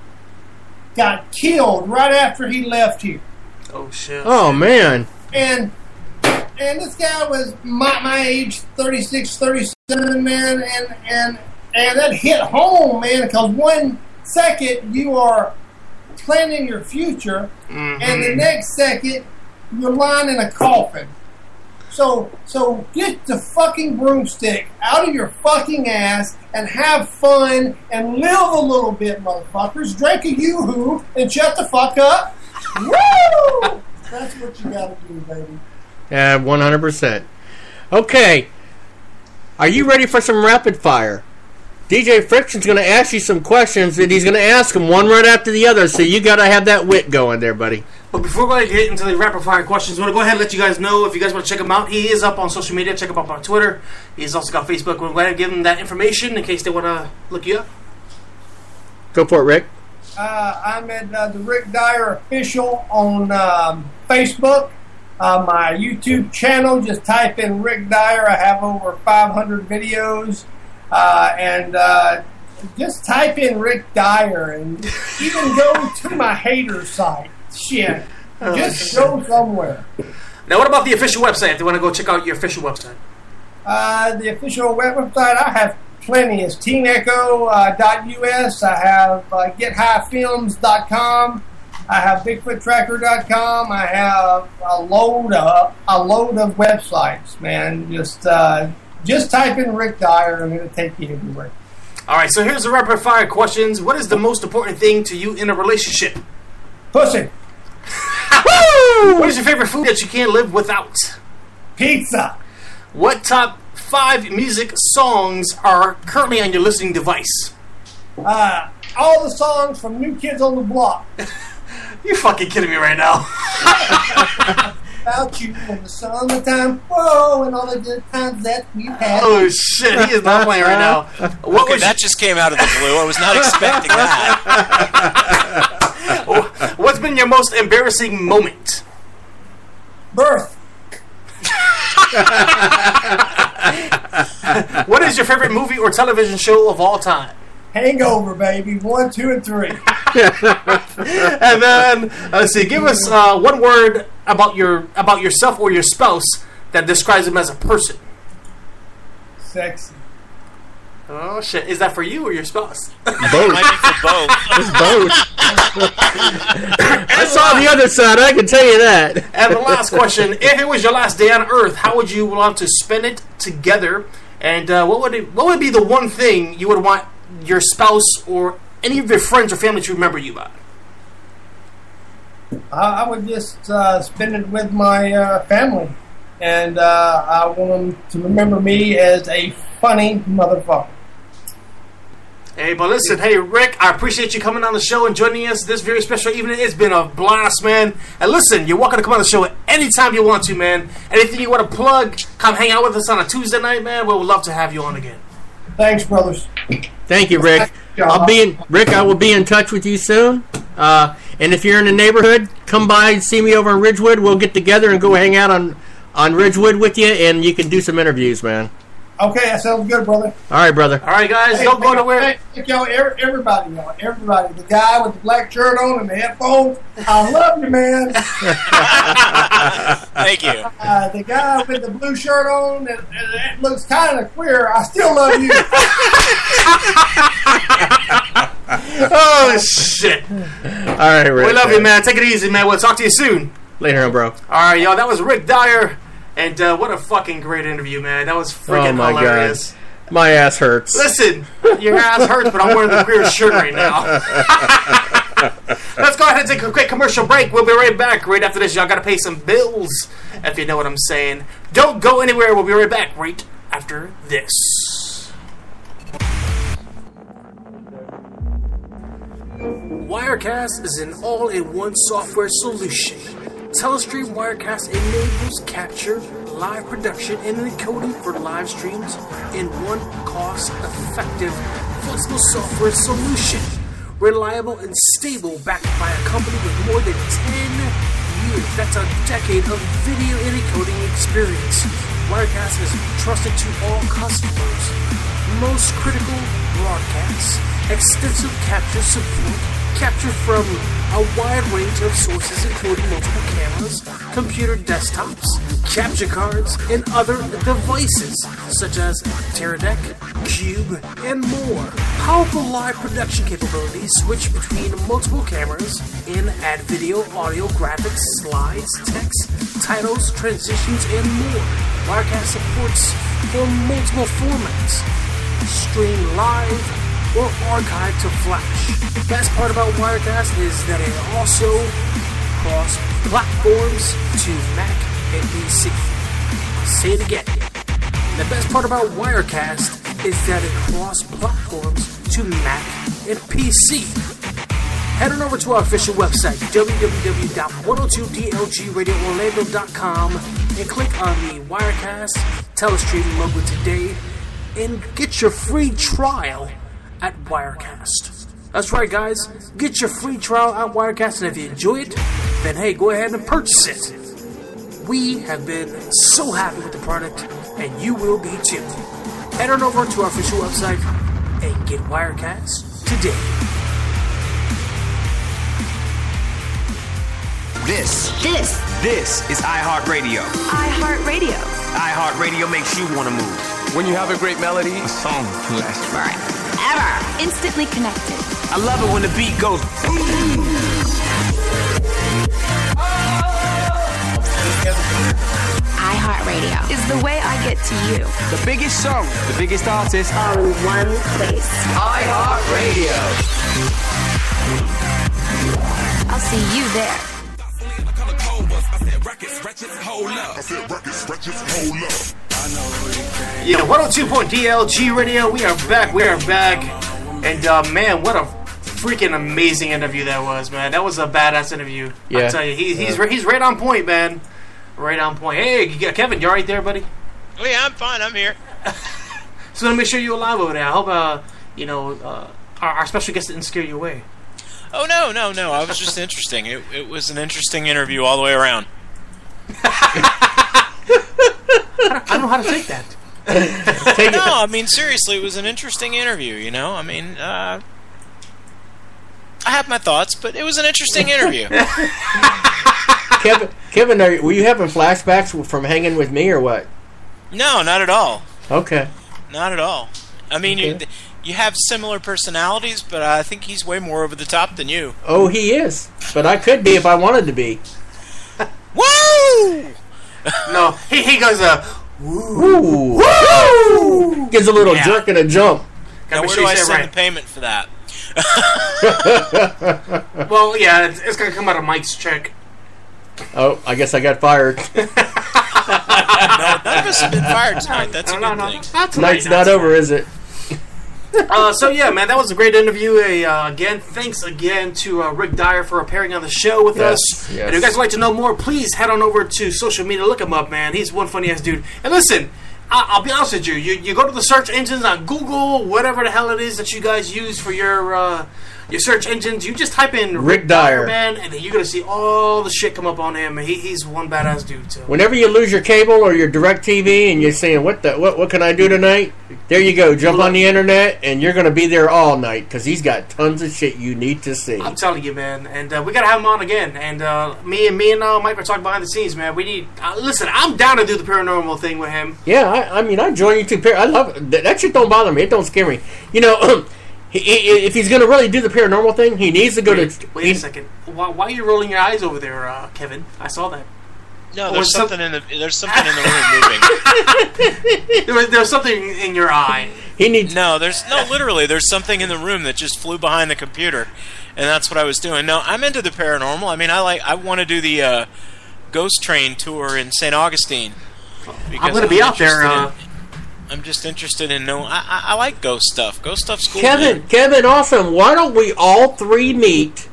got killed right after he left here. Oh, shit. Oh, man. And this guy was my age, 36, 37, man, and that hit home, man, because 1 second you are planning your future, and the next second you're lying in a coffin. So get the fucking broomstick out of your fucking ass and have fun and live a little bit, motherfuckers. Drink a yoo-hoo and shut the fuck up. Woo! That's what you gotta do, baby. Yeah, 100%. Okay. Are you ready for some rapid fire? DJ Friction's going to ask you some questions, and he's going to ask them one right after the other, so you got to have that wit going there, buddy. But before we get into the rapid fire questions, I want to go ahead and let you guys know, if you guys want to check him out, he is up on social media. Check him out on Twitter. He's also got Facebook. We're going to give him that information in case they want to look you up. Go for it, Rick. I'm at the Rick Dyer Official on Facebook. My YouTube channel, just type in Rick Dyer. I have over 500 videos. And just type in Rick Dyer and even go to my hater site. Shit. Just go somewhere. Now, what about the official website? If they want to go check out your official website. The official website, I have plenty. It's TeamEcho.us. I have GetHighFilms.com. I have BigfootTracker.com. I have a load of websites, man. Just type in Rick Dyer and it'll take you everywhere. All right, so here's the rapid fire questions. What is the most important thing to you in a relationship? Pussy. Woo! What is your favorite food that you can't live without? Pizza. What top 5 music songs are currently on your listening device? All the songs from New Kids on the Block. You're fucking kidding me right now. About you in the summertime, whoa, and all the good times that we've had. Oh shit, he is not playing right now. Okay, that just came out of the blue. I was not expecting that. What's been your most embarrassing moment? Birth. What is your favorite movie or television show of all time? Hangover, baby. 1, 2, and 3. And then let's see. Give us one word about yourself or your spouse that describes him as a person. Sexy. Oh shit! Is that for you or your spouse? Both. Might be for both. It's both. I saw the other side, I can tell you that. And the last question: if it was your last day on Earth, how would you want to spend it together? And what would be the one thing you would want your spouse or any of your friends or family to remember you by? I would just spend it with my family. And I want them to remember me as a funny motherfucker. Hey, but listen, hey, Rick, I appreciate you coming on the show and joining us this very special evening. It's been a blast, man. And listen, you're welcome to come on the show anytime you want to, man. Anything you want to plug, come hang out with us on a Tuesday night, man. We would love to have you on again. Thanks, brothers. Thank you, Rick. I will be in touch with you soon. And if you're in the neighborhood, come by and see me over in Ridgewood. We'll get together and go hang out on Ridgewood with you, and you can do some interviews, man. Okay, that sounds good, brother. All right, brother. All right, guys, don't go nowhere. Thank y'all, everybody. The guy with the black shirt on and the headphones. I love you, man. Thank you. The guy with the blue shirt on and looks kind of queer. I still love you. Oh, shit. All right, Rick. We love you, man. Take it easy, man. We'll talk to you soon. Later, bro. All right, y'all. That was Rick Dyer. And what a fucking great interview, man. That was freaking hilarious. God. My ass hurts. Listen, your ass hurts, but I'm wearing the queer shirt right now. Let's go ahead and take a quick commercial break. We'll be right back. Right after this, y'all got to pay some bills, if you know what I'm saying. Don't go anywhere. We'll be right back right after this. Wirecast is an all-in-one software solution. Telestream Wirecast enables capture, live production, and encoding for live streams in one cost-effective, flexible software solution. Reliable and stable, backed by a company with more than 10 years. That's a decade of video and encoding experience. Wirecast is trusted to all customers. Most critical broadcasts, extensive capture support, capture from a wide range of sources including multiple cameras, computer desktops, capture cards, and other devices such as Teradek, Cube, and more. Powerful live production capabilities switch between multiple cameras and add video, audio, graphics, slides, text, titles, transitions, and more. Wirecast supports for multiple formats. Stream live or archive to Flash. The best part about Wirecast is that it also cross platforms to Mac and PC. I'll say it again. The best part about Wirecast is that it cross platforms to Mac and PC. Head on over to our official website, www.102dlgradioorlando.com, and click on the Wirecast Telestream logo today and get your free trial at Wirecast. That's right, guys. Get your free trial at Wirecast, and if you enjoy it, then hey, go ahead and purchase it. We have been so happy with the product, and you will be too. Head on over to our official website and get Wirecast today. This is iHeartRadio. iHeartRadio. iHeartRadio makes you want to move. When you have a great melody, a song can last forever. Instantly connected. I love it when the beat goes boom. iHeartRadio is the way I get to you. The biggest song, the biggest artist, All in one place. iHeartRadio. I'll see you there. Yeah, 102.DLG Radio. We are back. And man, what a freaking amazing interview that was, man. That was a badass interview. Yeah. I tell you, he's right on point, man. Right on point. Hey, Kevin, you all right there, buddy? Oh yeah, I'm fine. I'm here. So let me make sure you're alive over there. I hope our special guest didn't scare you away. Oh no. I was just interesting. It was an interesting interview all the way around. I don't know how to take that. No, I mean seriously, it was an interesting interview. You know, I mean, I have my thoughts, but it was an interesting interview. Kevin, were you having flashbacks from hanging with me or what? No, not at all. Okay. Not at all. I mean, okay. You have similar personalities, but I think he's way more over the top than you. Oh, he is. But I could be if I wanted to be. Woo! No, he goes woo! Woo! Gives a little jerk and a jump. Now, where do I send the payment for that? Well, yeah, it's going to come out of Mike's check. Oh, I guess I got fired. No, none of us have been fired tonight. That's a good thing. Tonight's not over, is it? So yeah, man, that was a great interview. Again, thanks again to Rick Dyer for appearing on the show with us. Yes. And if you guys would like to know more, please head on over to social media, look him up, man. He's one funny ass dude. And listen, I'll be honest with you. You go to the search engines on Google, whatever the hell it is that you guys use for your search engines. You just type in Rick Dyer, man, and then you're gonna see all the shit come up on him. He's one badass dude too. Whenever you lose your cable or your DirecTV and you're saying, what can I do tonight? There you go. Jump on the internet and you're going to be there all night because he's got tons of shit you need to see. I'm telling you, man. And we got to have him on again. And me and Mike were talking behind the scenes, man. We need... listen, I'm down to do the paranormal thing with him. Yeah, I join you too. I love... That shit don't bother me. It don't scare me. You know... if he's going to really do the paranormal thing, he needs to go Wait a second. Why are you rolling your eyes over there, Kevin? I saw that. No, there's something in the room moving. There's something in your eye. Literally, there's something in the room that just flew behind the computer, and that's what I was doing. No, I'm into the paranormal. I mean, I want to do the ghost train tour in St. Augustine. I'm going to be out there. I'm just interested in knowing. I like ghost stuff. Ghost stuff's cool. Kevin, awesome. Why don't we all three meet?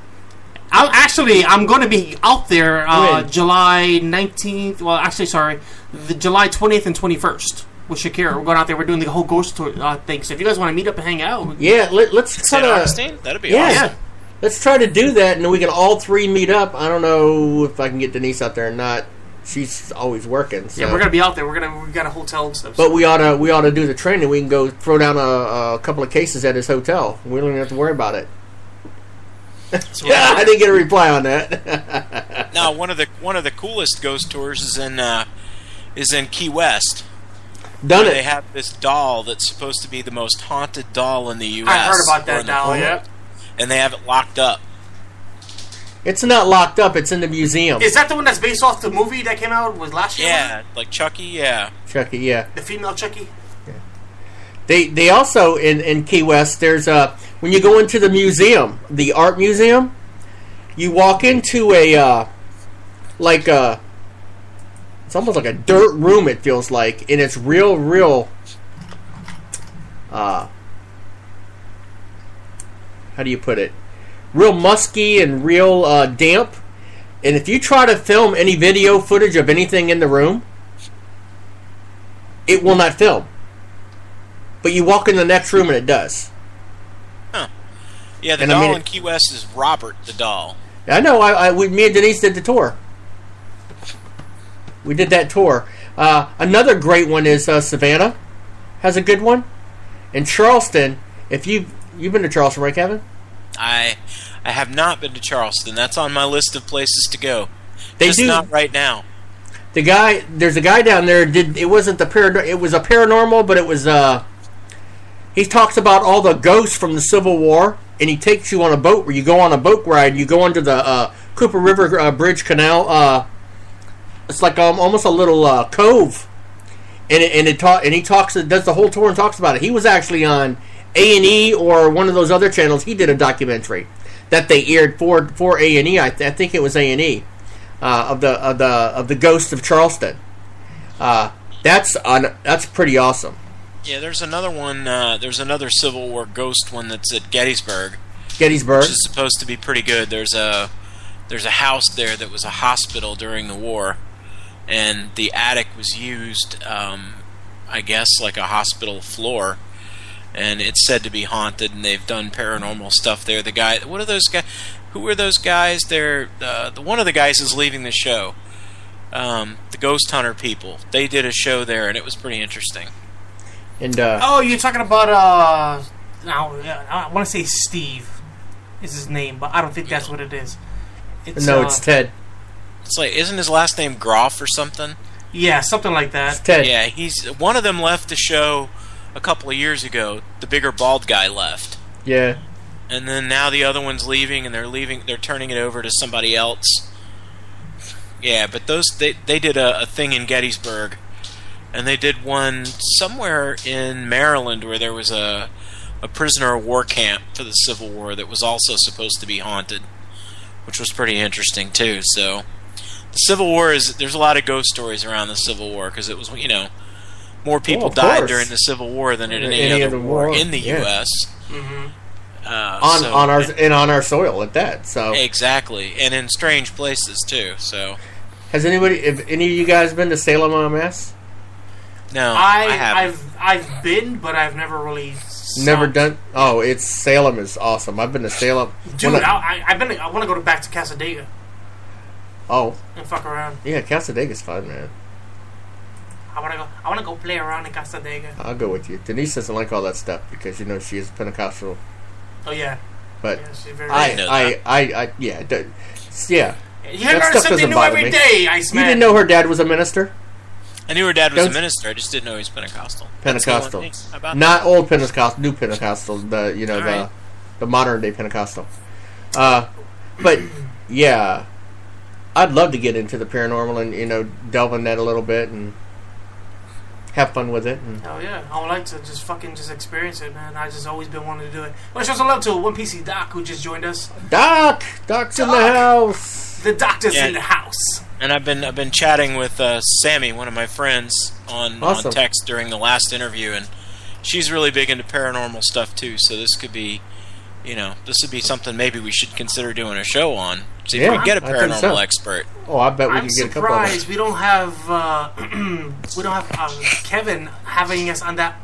I'm going to be out there July 19th. Well, actually, sorry, the July 20th and 21st with Shakira. We're going out there. We're doing the whole ghost tour thing. So if you guys want to meet up and hang out, yeah, let's try to. That'd be awesome. Yeah, let's try to do that, and then we can all three meet up. I don't know if I can get Denise out there or not. She's always working. So. Yeah, we're gonna be out there. We got a hotel and stuff. But we ought to do the training. We can go throw down a couple of cases at his hotel. We don't even have to worry about it. Yeah, I didn't get a reply on that. Now, one of the coolest ghost tours is in Key West. They have this doll that's supposed to be the most haunted doll in the U.S. I heard about that doll. Yeah, and they have it locked up. It's not locked up. It's in the museum. Is that the one that's based off the movie that came out last year? Yeah, like Chucky. Yeah, Chucky. Yeah, the female Chucky. Yeah. They also in Key West. There's when you go into the museum, the art museum, you walk into it's almost like a dirt room. It feels like, and it's real. How do you put it? Real musky and real damp. And if you try to film any video footage of anything in the room, it will not film. But you walk in the next room and it does. Huh. Yeah, the doll in Key West is Robert the doll. I know. Me and Denise did the tour. We did that tour. Another great one is Savannah. Has a good one. And Charleston, if you've been to Charleston, right, Kevin? I have not been to Charleston. That's on my list of places to go. Just not right now. There's a guy down there. It wasn't it was a paranormal, but it was. He talks about all the ghosts from the Civil War, and he takes you on a boat where you go on a boat ride. You go under the Cooper River Bridge Canal. It's like almost a little cove, and he does the whole tour and talks about it. He was actually on A&E or one of those other channels. He did a documentary that they aired for A&E. I think it was A&E of the ghost of Charleston. That's pretty awesome. Yeah, there's another one. There's another Civil War ghost one that's at Gettysburg, which is supposed to be pretty good. There's a house there that was a hospital during the war, and the attic was used, I guess, like a hospital floor. And it's said to be haunted, and they've done paranormal stuff there. The guy, what are those guys? Who are those guys? They're one of the guys is leaving the show. The Ghost Hunter people. They did a show there, and it was pretty interesting. And you're talking about I want to say Steve is his name, but I don't think that's what it is. It's Ted. It's like, isn't his last name Groff or something? Yeah, something like that. It's Ted. Yeah, he's one of them left the show a couple of years ago. The bigger bald guy left. Yeah. And then now the other one's leaving, and they're turning it over to somebody else. Yeah, but they did a thing in Gettysburg, and they did one somewhere in Maryland where there was a prisoner of war camp for the Civil War that was also supposed to be haunted, which was pretty interesting too. So the Civil War there's a lot of ghost stories around the Civil War because it was, more people of died course. during the Civil War than in any other war in the U.S. on our soil at that. So exactly, and in strange places too. So, have any of you guys been to Salem MS? No, I haven't. I've been, but I've never really Never done. Oh, Salem is awesome. I've been to Salem, dude. I've been. I want to go back to Casadega. Oh, and fuck around. Yeah, Casadega's fun, man. I want to go play around in Casadega. I'll go with you. Denise doesn't like all that stuff because she is Pentecostal. Oh yeah. But yeah, she's very yeah. You learn something new every day, Iceman. You didn't know her dad was a minister? I knew her dad was a minister. I just didn't know he was Pentecostal. Pentecostal, not old Pentecostal, new Pentecostal. The modern day Pentecostal. But yeah, I'd love to get into the paranormal and delve in that a little bit and have fun with it. Oh yeah, I would like to just experience it, man. I just always been wanting to do it. Well, shows some love to One PC Doc who just joined us. Doc's in the house. The doctor's in the house. And I've been chatting with Sammy, one of my friends, on text during the last interview, and she's really big into paranormal stuff too. So this could be, this would be something maybe we should consider doing a show on. See if we can get a paranormal expert. Oh, I bet we can get a couple of them. I'm surprised we don't have Kevin having us on that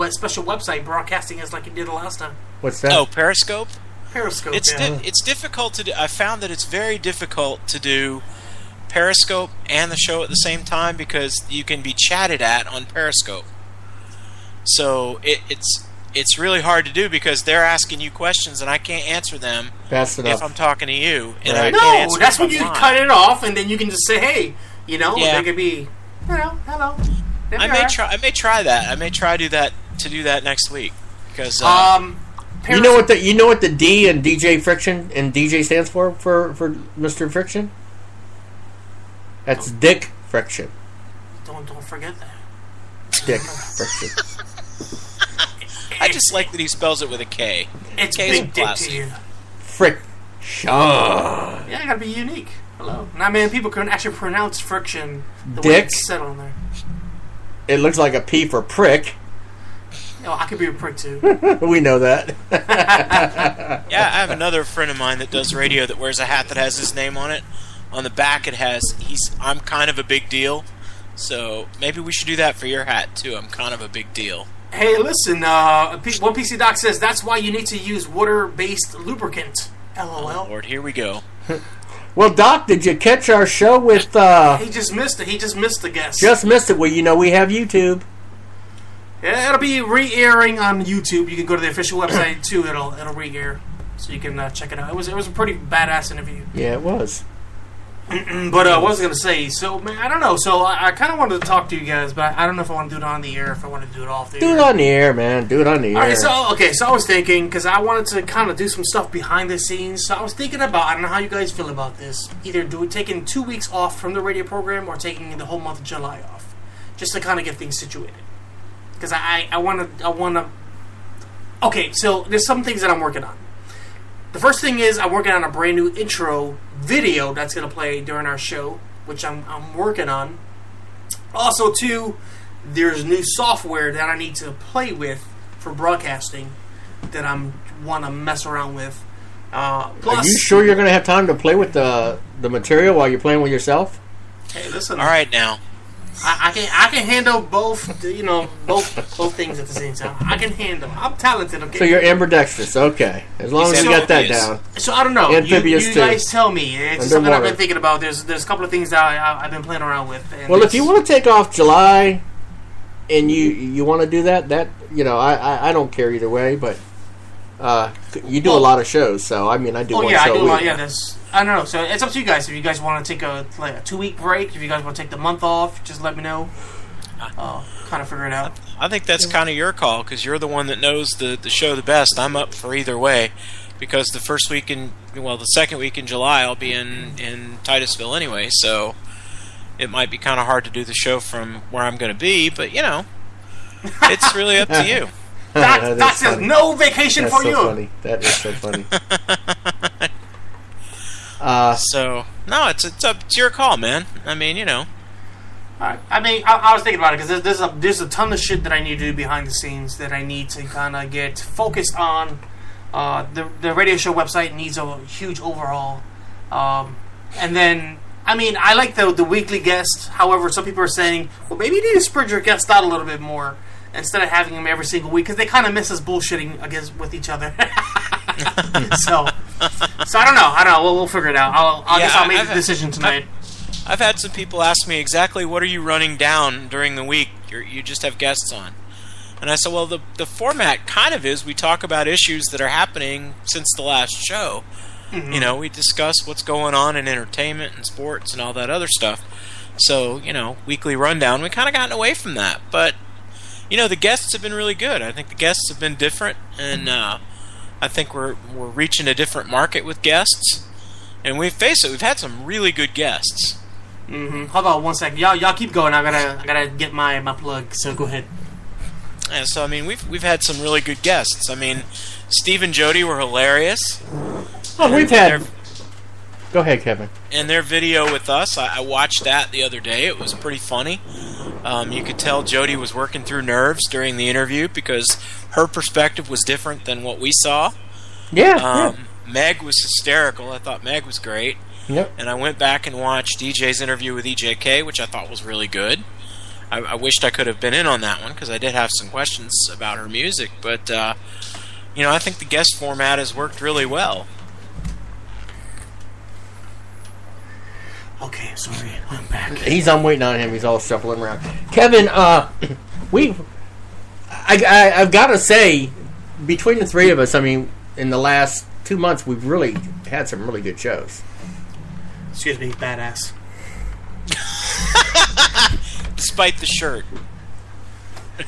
special website broadcasting us like he did the last time. What's that? Oh, Periscope. Periscope. It's difficult to do. I found that it's very difficult to do Periscope and the show at the same time because you can be chatted at on Periscope. So it's really hard to do because they're asking you questions and I can't answer them if I'm talking to you. And I can't answer that's when you cut it off and then you can just say, hey, they could be, hello. I may try that. I may try to do that next week because you know what the D in DJ Friction and DJ stands for Mr. Friction? That's Dick Friction. Don't forget that. Dick Friction. I just like that he spells it with a K. It's K's big dick to you. Friction. Yeah, you gotta be unique. Hello. I mean, people can actually pronounce friction the way it's said on there. It looks like a P for prick. I could be a prick too. We know that. Yeah, I have another friend of mine that does radio that wears a hat that has his name on it. On the back it has, I'm kind of a big deal. So maybe we should do that for your hat too. I'm kind of a big deal. Hey, listen, One PC Doc says that's why you need to use water-based lubricant. LOL. Oh, Lord, here we go. Well, Doc, did you catch our show with... He just missed it. He just missed the guest. Just missed it. Well, we have YouTube. Yeah, it'll be re-airing on YouTube. You can go to the official website, too. It'll re-air. So you can check it out. It was a pretty badass interview. Yeah, it was. But what was I going to say? So, man, I don't know. So I kind of wanted to talk to you guys, but I don't know if I want to do it on the air or if I want to do it off the air. Do it on the air, man. Do it on the air. All right, so I was thinking, because I wanted to kind of do some stuff behind the scenes, so I was thinking about, I don't know how you guys feel about this, either taking 2 weeks off from the radio program or taking the whole month of July off, just to kind of get things situated. Because I want to... Okay, so there's some things that I'm working on. The first thing is I'm working on a brand new intro video that's going to play during our show, which I'm working on. Also, too, there's new software that I need to play with for broadcasting that I want to mess around with. Plus, are you sure you're going to have time to play with the material while you're playing with yourself? Hey, listen. All right, now. I can handle both, both things at the same time. I can handle. I'm talented. Okay. So you're ambidextrous, okay? As long as you got that down. So I don't know. Amphibious you guys tell me. It's something I've been thinking about. There's a couple of things that I've been playing around with. Well, if you want to take off July, and you want to do that I don't care either way. But you do a lot of shows, so I mean I do. Oh yeah, I do a lot. Yeah, I don't know. So it's up to you guys. If you guys want to take a 2-week break, if you guys want to take the month off, just let me know. Kind of figure it out. I think that's kind of your call because you're the one that knows the show the best. I'm up for either way because the second week in July I'll be in Titusville anyway, so it might be kind of hard to do the show from where I'm going to be, but it's really up to you. That says no vacation for you. Funny. That is so funny. So no, it's up to your call, man. I mean, I mean, I was thinking about it because there's a ton of shit that I need to do behind the scenes that I need to kind of get focused on. The radio show website needs a huge overhaul, and then I mean I like the weekly guests. However, some people are saying, well, maybe you need to spread your guests out a little bit more instead of having them every single week because they kind of miss us bullshitting against with each other. so I don't know. We'll figure it out. I guess I'll make the decision tonight. I've had some people ask me exactly what are you running down during the week. You just have guests on. And I said, well, the format kind of is we talk about issues that are happening since the last show. Mm-hmm. You know, we discuss what's going on in entertainment and sports and all that other stuff. So, you know, weekly rundown, we kind of gotten away from that. But, you know, the guests have been really good. I think the guests have been different. And I think we're reaching a different market with guests. And we've had some really good guests. Mm-hmm. Hold on 1 second. Y'all keep going. I gotta get my plug. So go ahead. Yeah, so I mean, we've had some really good guests. I mean, Steve and Jody were hilarious. Oh, we've had. Go ahead, Kevin. And their video with us, I watched that the other day. It was pretty funny. You could tell Jody was working through nerves during the interview because her perspective was different than what we saw. Yeah. Meg was hysterical. I thought Meg was great. Yep. And I went back and watched DJ's interview with EJK, which I thought was really good. I wished I could have been in on that one because I did have some questions about her music. But, you know, I think the guest format has worked really well. Okay, sorry. I'm back. I'm waiting on him. He's all shuffling around. Kevin, I've got to say, between the three of us, I mean, in the last 2 months, we've really had some really good shows. Excuse me, badass. Despite the shirt.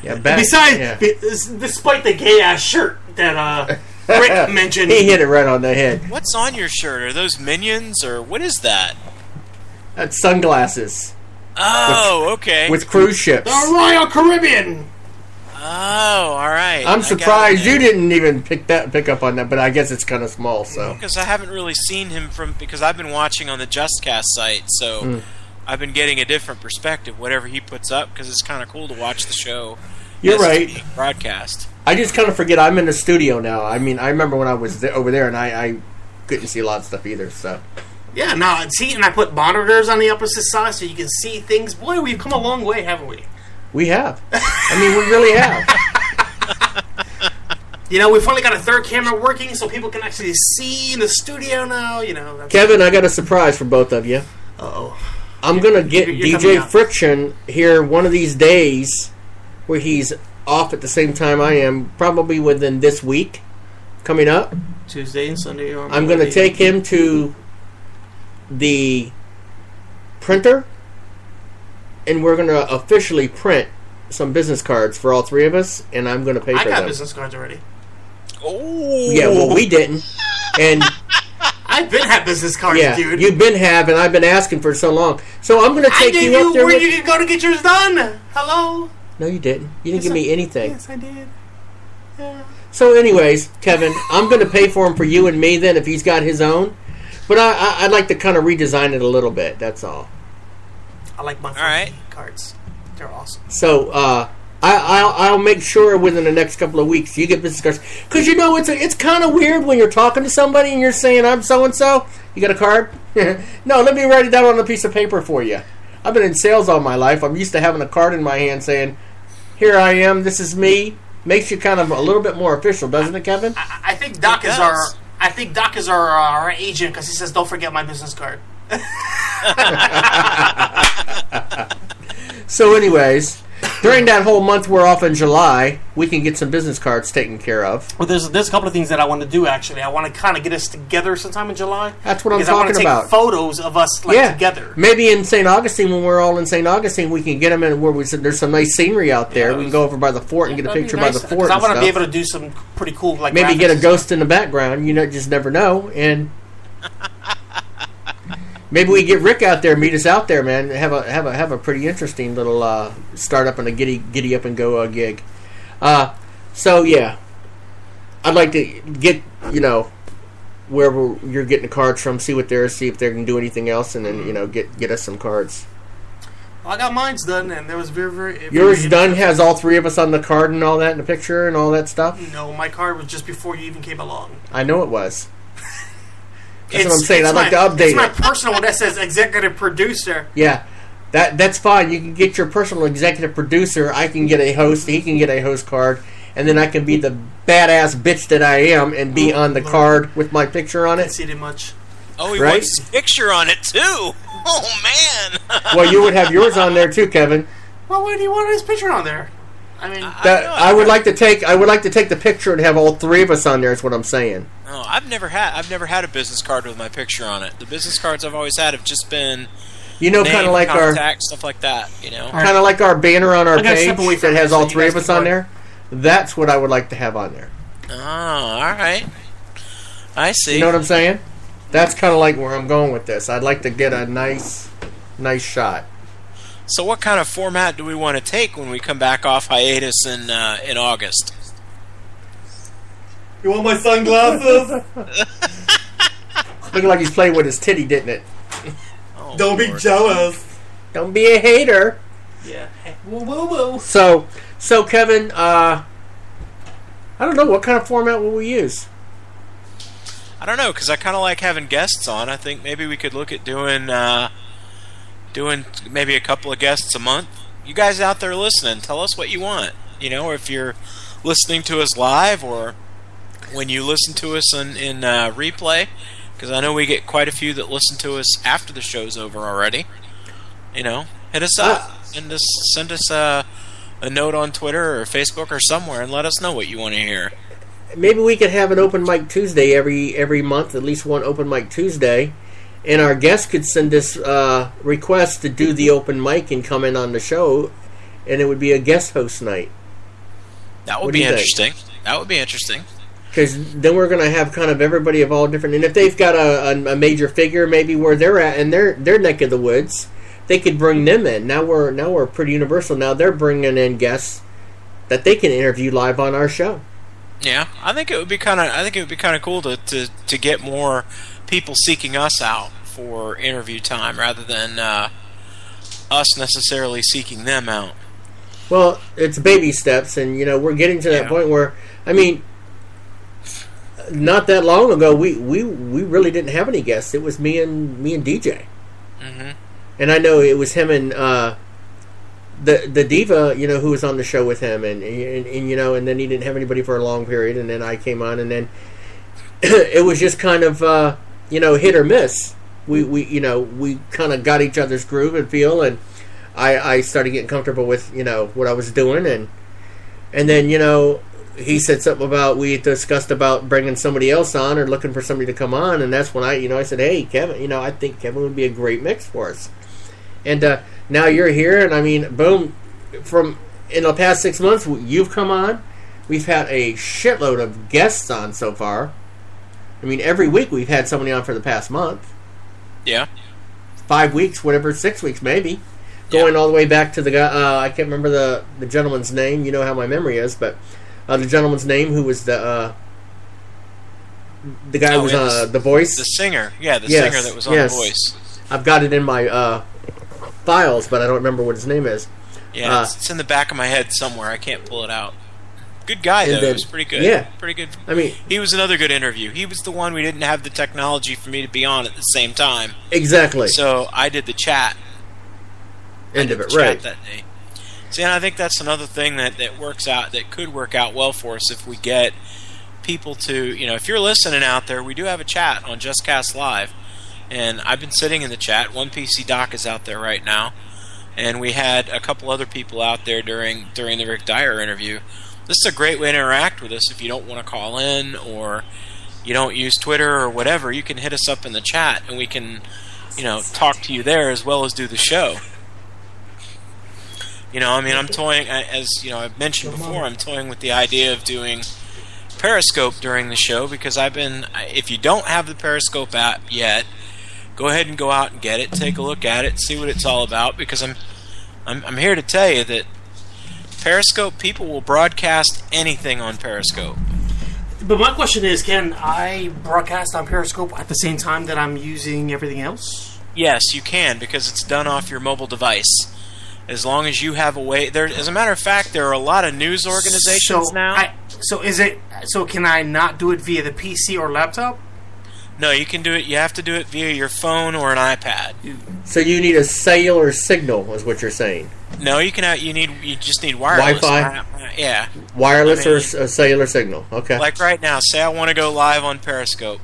Yeah, despite the gay-ass shirt that Rick mentioned. He hit it right on the head. What's on your shirt? Are those Minions, or what is that? That's sunglasses. Oh, okay. With cruise ships. The Royal Caribbean! Oh, all right. I'm surprised you didn't even pick up on that, but I guess it's kind of small, so. Because I haven't really seen him because I've been watching on the JustCast site, so I've been getting a different perspective, whatever he puts up, because it's kind of cool to watch the show. You're right. Broadcast. I just kind of forget I'm in the studio now. I mean, I remember when I was over there, and I couldn't see a lot of stuff either, so. Yeah, no, see, and I put monitors on the opposite side so you can see things. Boy, we've come a long way, haven't we? We have. I mean, we really have. You know, we've finally got a third camera working so people can actually see in the studio now, you know. Kevin, I got a surprise for both of you. Uh-oh. I'm going to get DJ Friction here one of these days where he's off at the same time I am, probably within this week coming up. Tuesday and Sunday. I'm going to take him to the printer, and we're going to officially print some business cards for all three of us, and I'm going to pay for them. I got business cards already. Oh. Yeah, well, we didn't. And I've been have business cards, dude. You've been having. I've been asking for so long. So I'm going to take you up there. Where you can go to get yours done. Hello? No, you didn't. You didn't give me anything. Yes, I did. Yeah. So anyways, Kevin, I'm going to pay for him for you and me then if he's got his own. But I'd like to kind of redesign it a little bit. That's all. I like my cards. They're awesome. So I'll make sure within the next couple of weeks you get business cards. Because, you know, it's kind of weird when you're talking to somebody and you're saying, I'm so-and-so. You got a card? No, let me write it down on a piece of paper for you. I've been in sales all my life. I'm used to having a card in my hand saying, here I am, this is me. Makes you kind of a little bit more official, doesn't it, Kevin? I think Doc is our... I think Doc is our agent because he says, don't forget my business card. So anyways, during that whole month we're off in July, we can get some business cards taken care of. Well, there's a couple of things that I want to do, actually. I want to kind of get us together sometime in July. That's what I'm talking about. I want to take photos of us together. Maybe in St. Augustine, when we're all in St. Augustine, we can get them in where there's some nice scenery out there. We can go over by the fort and get a picture by the fort. I want to be able to do some pretty cool, like maybe get a ghost in the background. You know, just never know. And maybe we get Rick out there, meet us out there, man. Have a pretty interesting little start up and a giddy up and go gig. So yeah, I'd like to get wherever you're getting the cards from, see what they're, see if they can do anything else, and then get us some cards. I got mine's done, and there was very Yours done has all three of us on the card and all that in the picture and all that stuff? No, my card was just before you even came along. I know it was. That's what I'm saying. I'd like to update it's my personal one that says executive producer. Yeah. That's fine. You can get your personal executive producer. I can get a host. He can get a host card. And then I can be the badass bitch that I am and be on the card with my picture on it. I can't see it much. Oh, he wants his picture on it, too. Oh, man. Well, you would have yours on there, too, Kevin. Well, why do you want his picture on there? I mean, I would like to take the picture and have all three of us on there. Is what I'm saying. Oh, I've never had a business card with my picture on it. The business cards I've always had have just been, kind of like contact, stuff like that. Kind of like our banner on our page that has all three of us on there. That's what I would like to have on there. Oh, all right. I see. You know what I'm saying? That's kind of like where I'm going with this. I'd like to get a nice shot. So what kind of format do we want to take when we come back off hiatus in August? You want my sunglasses? Looking like he's playing with his titty, didn't it? Oh, Don't be jealous. Don't be a hater. Yeah. Whoa, whoa, whoa. So Kevin, I don't know, what kind of format will we use? I don't know, because I kind of like having guests on. I think maybe we could look at doing maybe a couple of guests a month. You guys out there listening, tell us what you want. Or if you're listening to us live or when you listen to us in replay, because I know we get quite a few that listen to us after the show's over already. Hit us up and just send us a note on Twitter or Facebook or somewhere and let us know what you want to hear. Maybe we could have an open mic Tuesday every month, at least one open mic Tuesday, and our guests could send us requests to do the open mic and come in on the show, and it would be a guest host night. That would be interesting. That would be interesting. Because then we're going to have kind of everybody of all different, and if they've got a major figure, maybe where they're at in their neck of the woods, they could bring them in. Now we're pretty universal. Now they're bringing in guests that they can interview live on our show. Yeah, I think it would be kind of cool to get more people seeking us out for interview time rather than us necessarily seeking them out. Well, it's baby steps, and we're getting to that point where, I mean, not that long ago we really didn't have any guests. It was me and DJ. Mm-hmm. And I know it was him and the diva, who was on the show with him, and then he didn't have anybody for a long period, and then I came on, and then it was just kind of hit or miss. We kind of got each other's groove and feel, and I started getting comfortable with what I was doing, and then he said something about, we discussed about bringing somebody else on or looking for somebody to come on, and that's when I said, hey Kevin, I think Kevin would be a great mix for us, and now you're here, and I mean, boom, in the past 6 months, you've come on. We've had a shitload of guests on so far. I mean, every week we've had somebody on for the past month. Yeah. 5 weeks, whatever, 6 weeks maybe. Going all the way back to the guy, I can't remember the gentleman's name. You know how my memory is, but the gentleman's name who was the guy who was on The Voice. The singer. Yeah, singer that was on The Voice. I've got it in my files, but I don't remember what his name is. Yeah, it's in the back of my head somewhere. I can't pull it out. Good guy, though. It was pretty good. Yeah. Pretty good. I mean, he was another good interview. He was the one we didn't have the technology for me to be on at the same time. Exactly. So I did the chat. End of it, right. That day. See, and I think that's another thing that works out, that could work out well for us if we get people to, if you're listening out there, we do have a chat on JustCast Live. And I've been sitting in the chat. One PC Doc is out there right now. And we had a couple other people out there during the Rick Dyer interview. This is a great way to interact with us. If you don't want to call in or you don't use Twitter or whatever, you can hit us up in the chat and we can, talk to you there as well as do the show. I'm toying, as I've mentioned before, I'm toying with the idea of doing Periscope during the show because if you don't have the Periscope app yet, go ahead and go out and get it, take a look at it, see what it's all about, because I'm here to tell you that Periscope, people will broadcast anything on Periscope. But my question is, can I broadcast on Periscope at the same time that I'm using everything else? Yes, you can, because it's done off your mobile device. As long as you have a way, there. As a matter of fact, there are a lot of news organizations now. So can I not do it via the PC or laptop? No, you can do it. You have to do it via your phone or an iPad. So you need a cellular signal, is what you're saying? No, you can. You just need wireless. Wi-Fi. Yeah. Wireless or a cellular signal. Okay. Like right now, say I want to go live on Periscope.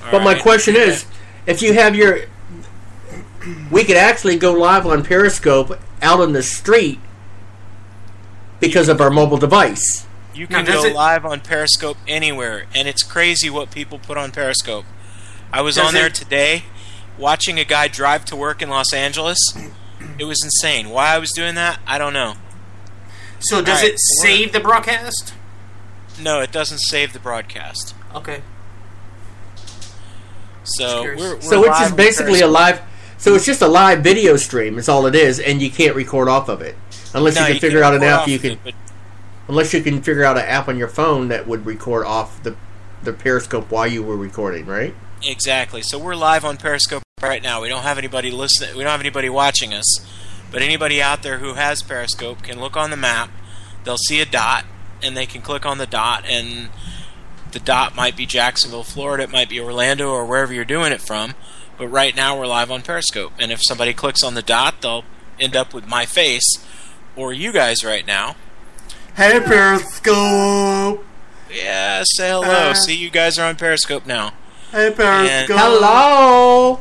But my question is, if you have your... We could actually go live on Periscope out on the street because of our mobile device. You can go live on Periscope anywhere, and it's crazy what people put on Periscope. I was on there today watching a guy drive to work in Los Angeles. It was insane. Why I was doing that, I don't know. So does it save the broadcast? No, it doesn't save the broadcast. Okay. So we're so it's just basically a live... So it's just a live video stream is all it is, and you can't record off of it. Unless you can figure out an app you can... Unless you can figure out an app on your phone that would record off the Periscope while you were recording, right? Exactly. So we're live on Periscope right now. We don't have anybody listening. We don't have anybody watching us. But anybody out there who has Periscope can look on the map. They'll see a dot, and they can click on the dot, and the dot might be Jacksonville, Florida. It might be Orlando or wherever you're doing it from. But right now we're live on Periscope. And if somebody clicks on the dot, they'll end up with my face or you guys right now. Hey, Periscope. Yeah, say hello. See, you guys are on Periscope now. Hey, Periscope. Hello.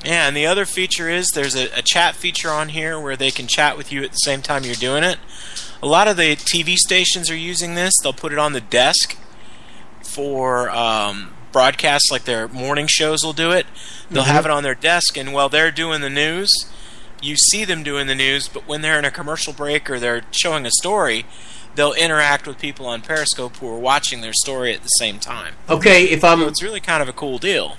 Yeah, and the other feature is there's a chat feature on here where they can chat with you at the same time you're doing it. A lot of the TV stations are using this. They'll put it on the desk for broadcasts, like their morning shows will do it. They'll have it on their desk, and while they're doing the news, you see them doing the news, but when they're in a commercial break or they're showing a story, they'll interact with people on Periscope who are watching their story at the same time. Okay, so it's really kind of a cool deal.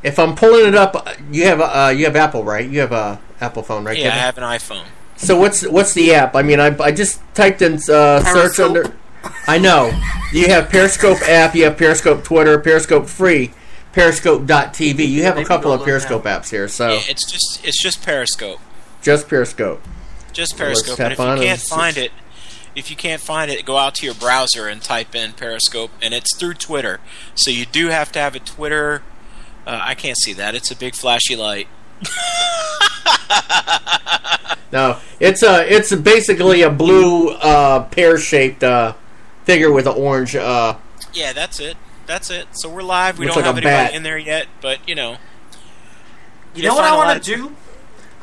If I'm pulling it up, you have Apple, right? You have a Apple phone, right? Yeah, Kevin? I have an iPhone. So what's the app? I mean, I just typed in search under. I know you have Periscope app, you have Periscope Twitter, Periscope Free, Periscope.tv. You have a couple of Periscope apps here. So yeah, it's just Periscope. Just Periscope. Just Periscope. And if you can't find it, go out to your browser and type in Periscope, and it's through Twitter. So you do have to have a Twitter. I can't see that. It's a big flashy light. No, it's basically a blue pear-shaped figure with an orange. Yeah, that's it. That's it. So we're live. We don't like have a anybody bat. in there yet, but you know. You know what I want to do?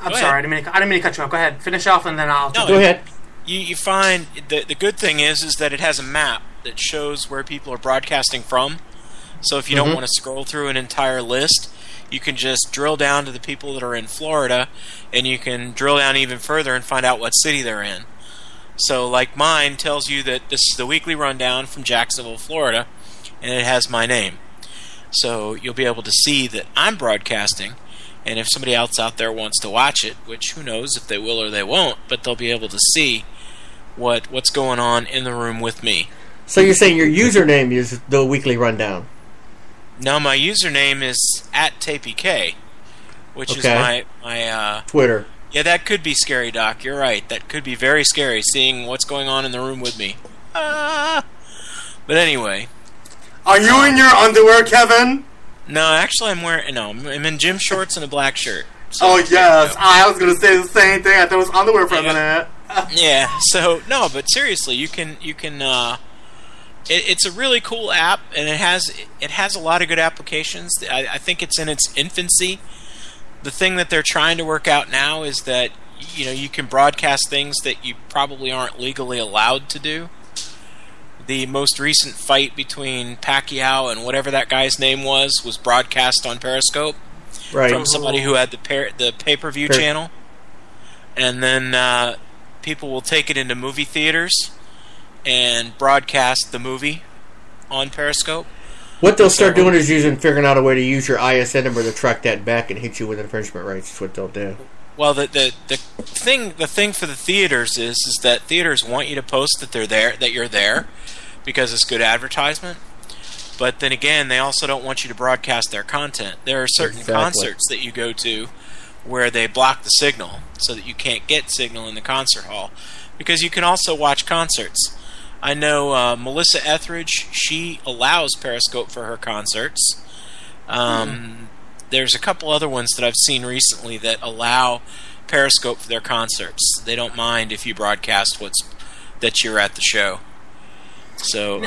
I'm sorry, I didn't mean to cut you off. Go ahead, finish off, and then I'll. No, go ahead. You find the good thing is that it has a map that shows where people are broadcasting from. So if you don't want to scroll through an entire list, you can just drill down to the people that are in Florida, and you can drill down even further and find out what city they're in. So like mine tells you that this is the weekly rundown from Jacksonville, Florida, and it has my name. So you'll be able to see that I'm broadcasting, and if somebody else out there wants to watch it, which who knows if they will or they won't, but they'll be able to see what's going on in the room with me. So you're saying your username is the weekly rundown? No, my username is @TapeyK, which is my Twitter. Yeah, that could be scary, Doc. You're right. That could be very scary, seeing what's going on in the room with me. But anyway. Are you in your underwear, Kevin? No, actually I'm in gym shorts and a black shirt. So oh, yes. I was going to say the same thing. I thought it was underwear for a minute. Yeah, so, no, but seriously, you can it's a really cool app, and it has a lot of good applications. I think it's in its infancy. The thing that they're trying to work out now is that you can broadcast things that you probably aren't legally allowed to do. The most recent fight between Pacquiao and whatever that guy's name was broadcast on Periscope from somebody who had the pay-per-view channel, and then people will take it into movie theaters and broadcast the movie on Periscope. What they'll start doing is figuring out a way to use your ISN number to track that back and hit you with infringement rights. That's what they'll do. Well, the thing for the theaters is that theaters want you to post that they're there, that you're there, because it's good advertisement. But then again, they also don't want you to broadcast their content. There are certain concerts that you go to where they block the signal so that you can't get signal in the concert hall, because you can also watch concerts. I know Melissa Etheridge, she allows Periscope for her concerts. There's a couple other ones that I've seen recently that allow Periscope for their concerts. They don't mind if you broadcast that you're at the show. So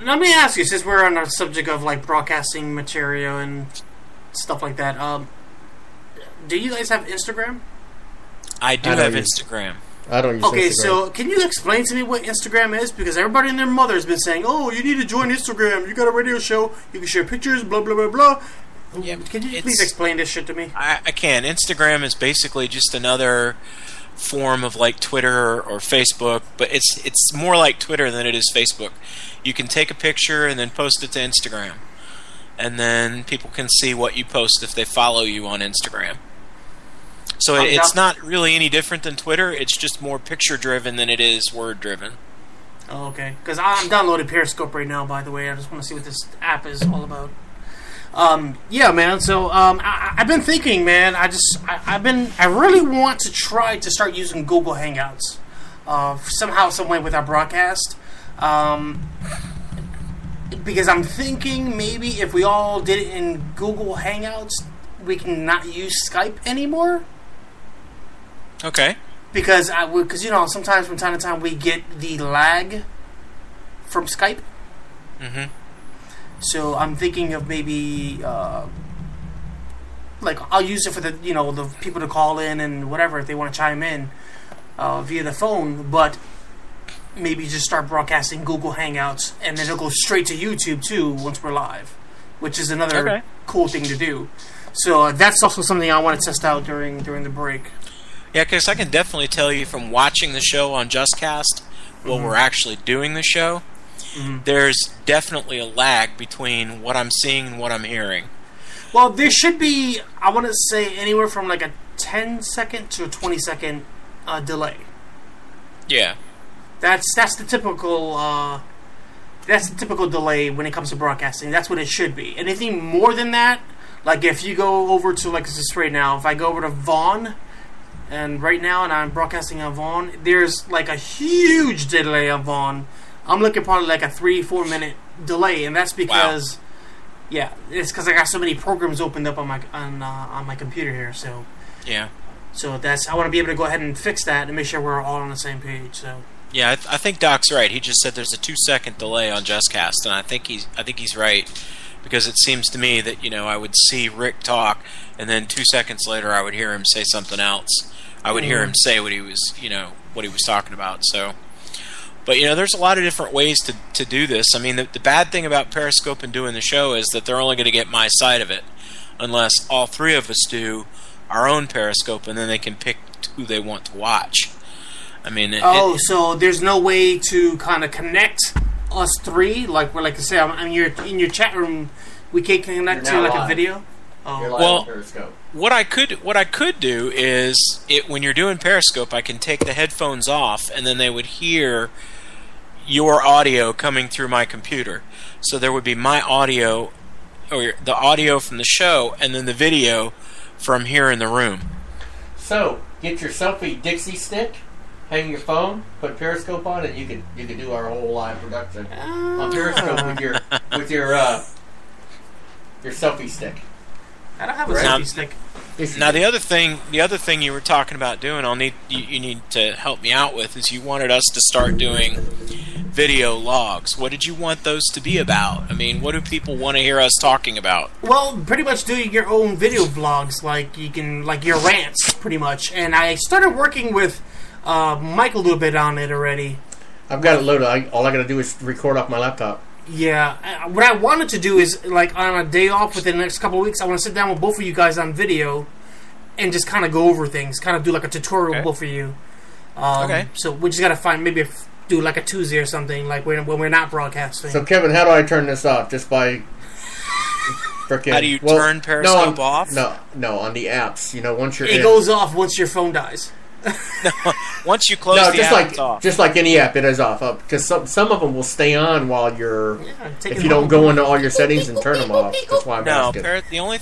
let me ask you, since we're on the subject of like broadcasting material and stuff like that, do you guys have Instagram? I do have Instagram. I don't use Instagram. Okay, so can you explain to me what Instagram is? Because everybody and their mother has been saying, "Oh, you need to join Instagram. You got a radio show. You can share pictures. Blah blah blah blah." Yeah, can you please explain this shit to me? I can. Instagram is basically just another form of like Twitter or Facebook, but it's more like Twitter than it is Facebook. You can take a picture and then post it to Instagram, and then people can see what you post if they follow you on Instagram. So it's not really any different than Twitter. It's just more picture-driven than it is word-driven. Oh, okay. Because I'm downloading Periscope right now, by the way. I just want to see what this app is all about. Yeah, man. So I've been thinking, man. I really want to try to start using Google Hangouts somehow, some way with our broadcast. Because I'm thinking maybe if we all did it in Google Hangouts, we can not use Skype anymore. Okay. Because you know, sometimes from time to time we get the lag from Skype. Mm-hmm. So I'm thinking of maybe like I'll use it for the people to call in and whatever if they want to chime in via the phone, but maybe just start broadcasting Google Hangouts and then it'll go straight to YouTube too once we're live, which is another cool thing to do. So that's also something I want to test out during the break. Yeah, because I can definitely tell you from watching the show on JustCast while we're actually doing the show, there's definitely a lag between what I'm seeing and what I'm hearing. Well, there should be, I want to say, anywhere from like a 10-second to a 20-second delay. Yeah. That's the typical delay when it comes to broadcasting. That's what it should be. Anything more than that, like if you go over to, like this right now, if I go over to Vaughn, and right now, and I'm broadcasting on Vaughn, there's like a huge delay on Vaughn. I'm looking probably like a 3-4 minute delay, and that's because, yeah, it's because I got so many programs opened up on my computer here. So yeah, so I want to be able to go ahead and fix that and make sure we're all on the same page. So yeah, I think Doc's right. He just said there's a 2-second delay on JustCast, and I think he's right. Because it seems to me that, I would see Rick talk, and then 2 seconds later I would hear him say something else. I would hear him say what he was talking about. So, but there's a lot of different ways to do this. I mean, the bad thing about Periscope and doing the show is that they're only going to get my side of it, unless all three of us do our own Periscope, and then they can pick who they want to watch. I mean, so there's no way to kind of connect us three, like I say, I'm in your chat room. We can't connect to like live. A video. You're live on Periscope. What I could do is when you're doing Periscope, I can take the headphones off, and then they would hear your audio coming through my computer. So there would be my audio, or the audio from the show, and then the video from here in the room. So get your selfie Dixie stick. Hang your phone, put Periscope on it. You can do our whole live production on Periscope with your selfie stick. I don't have a selfie stick. Now the other thing you were talking about doing, you need to help me out with, is you wanted us to start doing video logs. What did you want those to be about? I mean, what do people want to hear us talking about? Well, pretty much doing your own video vlogs, like your rants, pretty much. And I started working with Mike a little bit on it already. I've got it loaded. All I got to do is record off my laptop. Yeah. What I wanted to do is, like, on a day off within the next couple of weeks, I want to sit down with both of you guys on video and just kind of go over things. Kind of do, like, a tutorial with both of you. So we just got to find, maybe do, like, a Tuesday or something, like, when we're not broadcasting. So, Kevin, how do I turn this off? Just by... Frickin', how do you turn Periscope off? No, on the apps. Once you're It goes off once your phone dies. Once you close No, the just app, like it's off. just like any app, it is off. Because some of them will stay on while you're take if it you don't home. go into all your settings and turn them off. That's why I'm No, asking. the only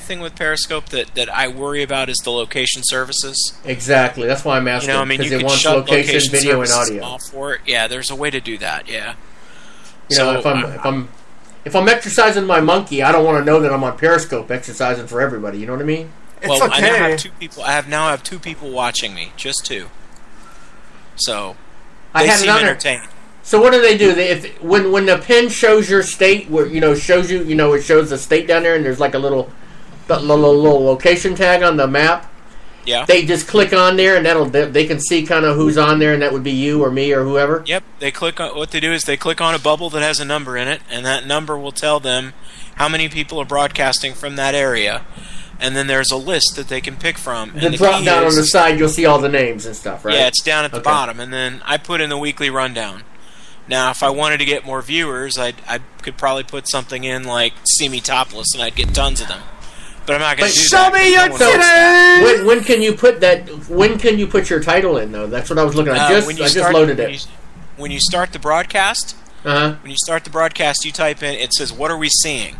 thing with Periscope that I worry about is the location services. Exactly. That's why I'm asking. You know, I mean, because you it can wants shut location, video, and services audio. off for it. Yeah, there's a way to do that. Yeah. You know, if I'm exercising my monkey, I don't want to know that I'm on Periscope exercising for everybody. You know what I mean? It's I now okay. have two people. I now have two people watching me, just two. So I they had it seem on there. entertaining. So what do? When the pin shows your state, where shows you, it shows the state down there, and there's like a little location tag on the map. Yeah. They just click on there, and they can see kind of who's on there, and that would be you or me or whoever. Yep. They click on what they do is they click on a bubble that has a number in it, and that number will tell them how many people are broadcasting from that area. And then there's a list that they can pick from. The And the drop key down is, on the side, you'll see all the names and stuff, right? Yeah, it's down at the Okay. bottom, and then I put in the weekly rundown. Now, if I wanted to get more viewers, I could probably put something in like "See Me Topless," and I'd get tons of them. But I'm not going to do Show that. me your 'cause no one wants that. titties! When can you put that? When can you put your title in though? That's what I was looking at. I just loaded it. When you start the broadcast, When you type in. It says, "What are we seeing?"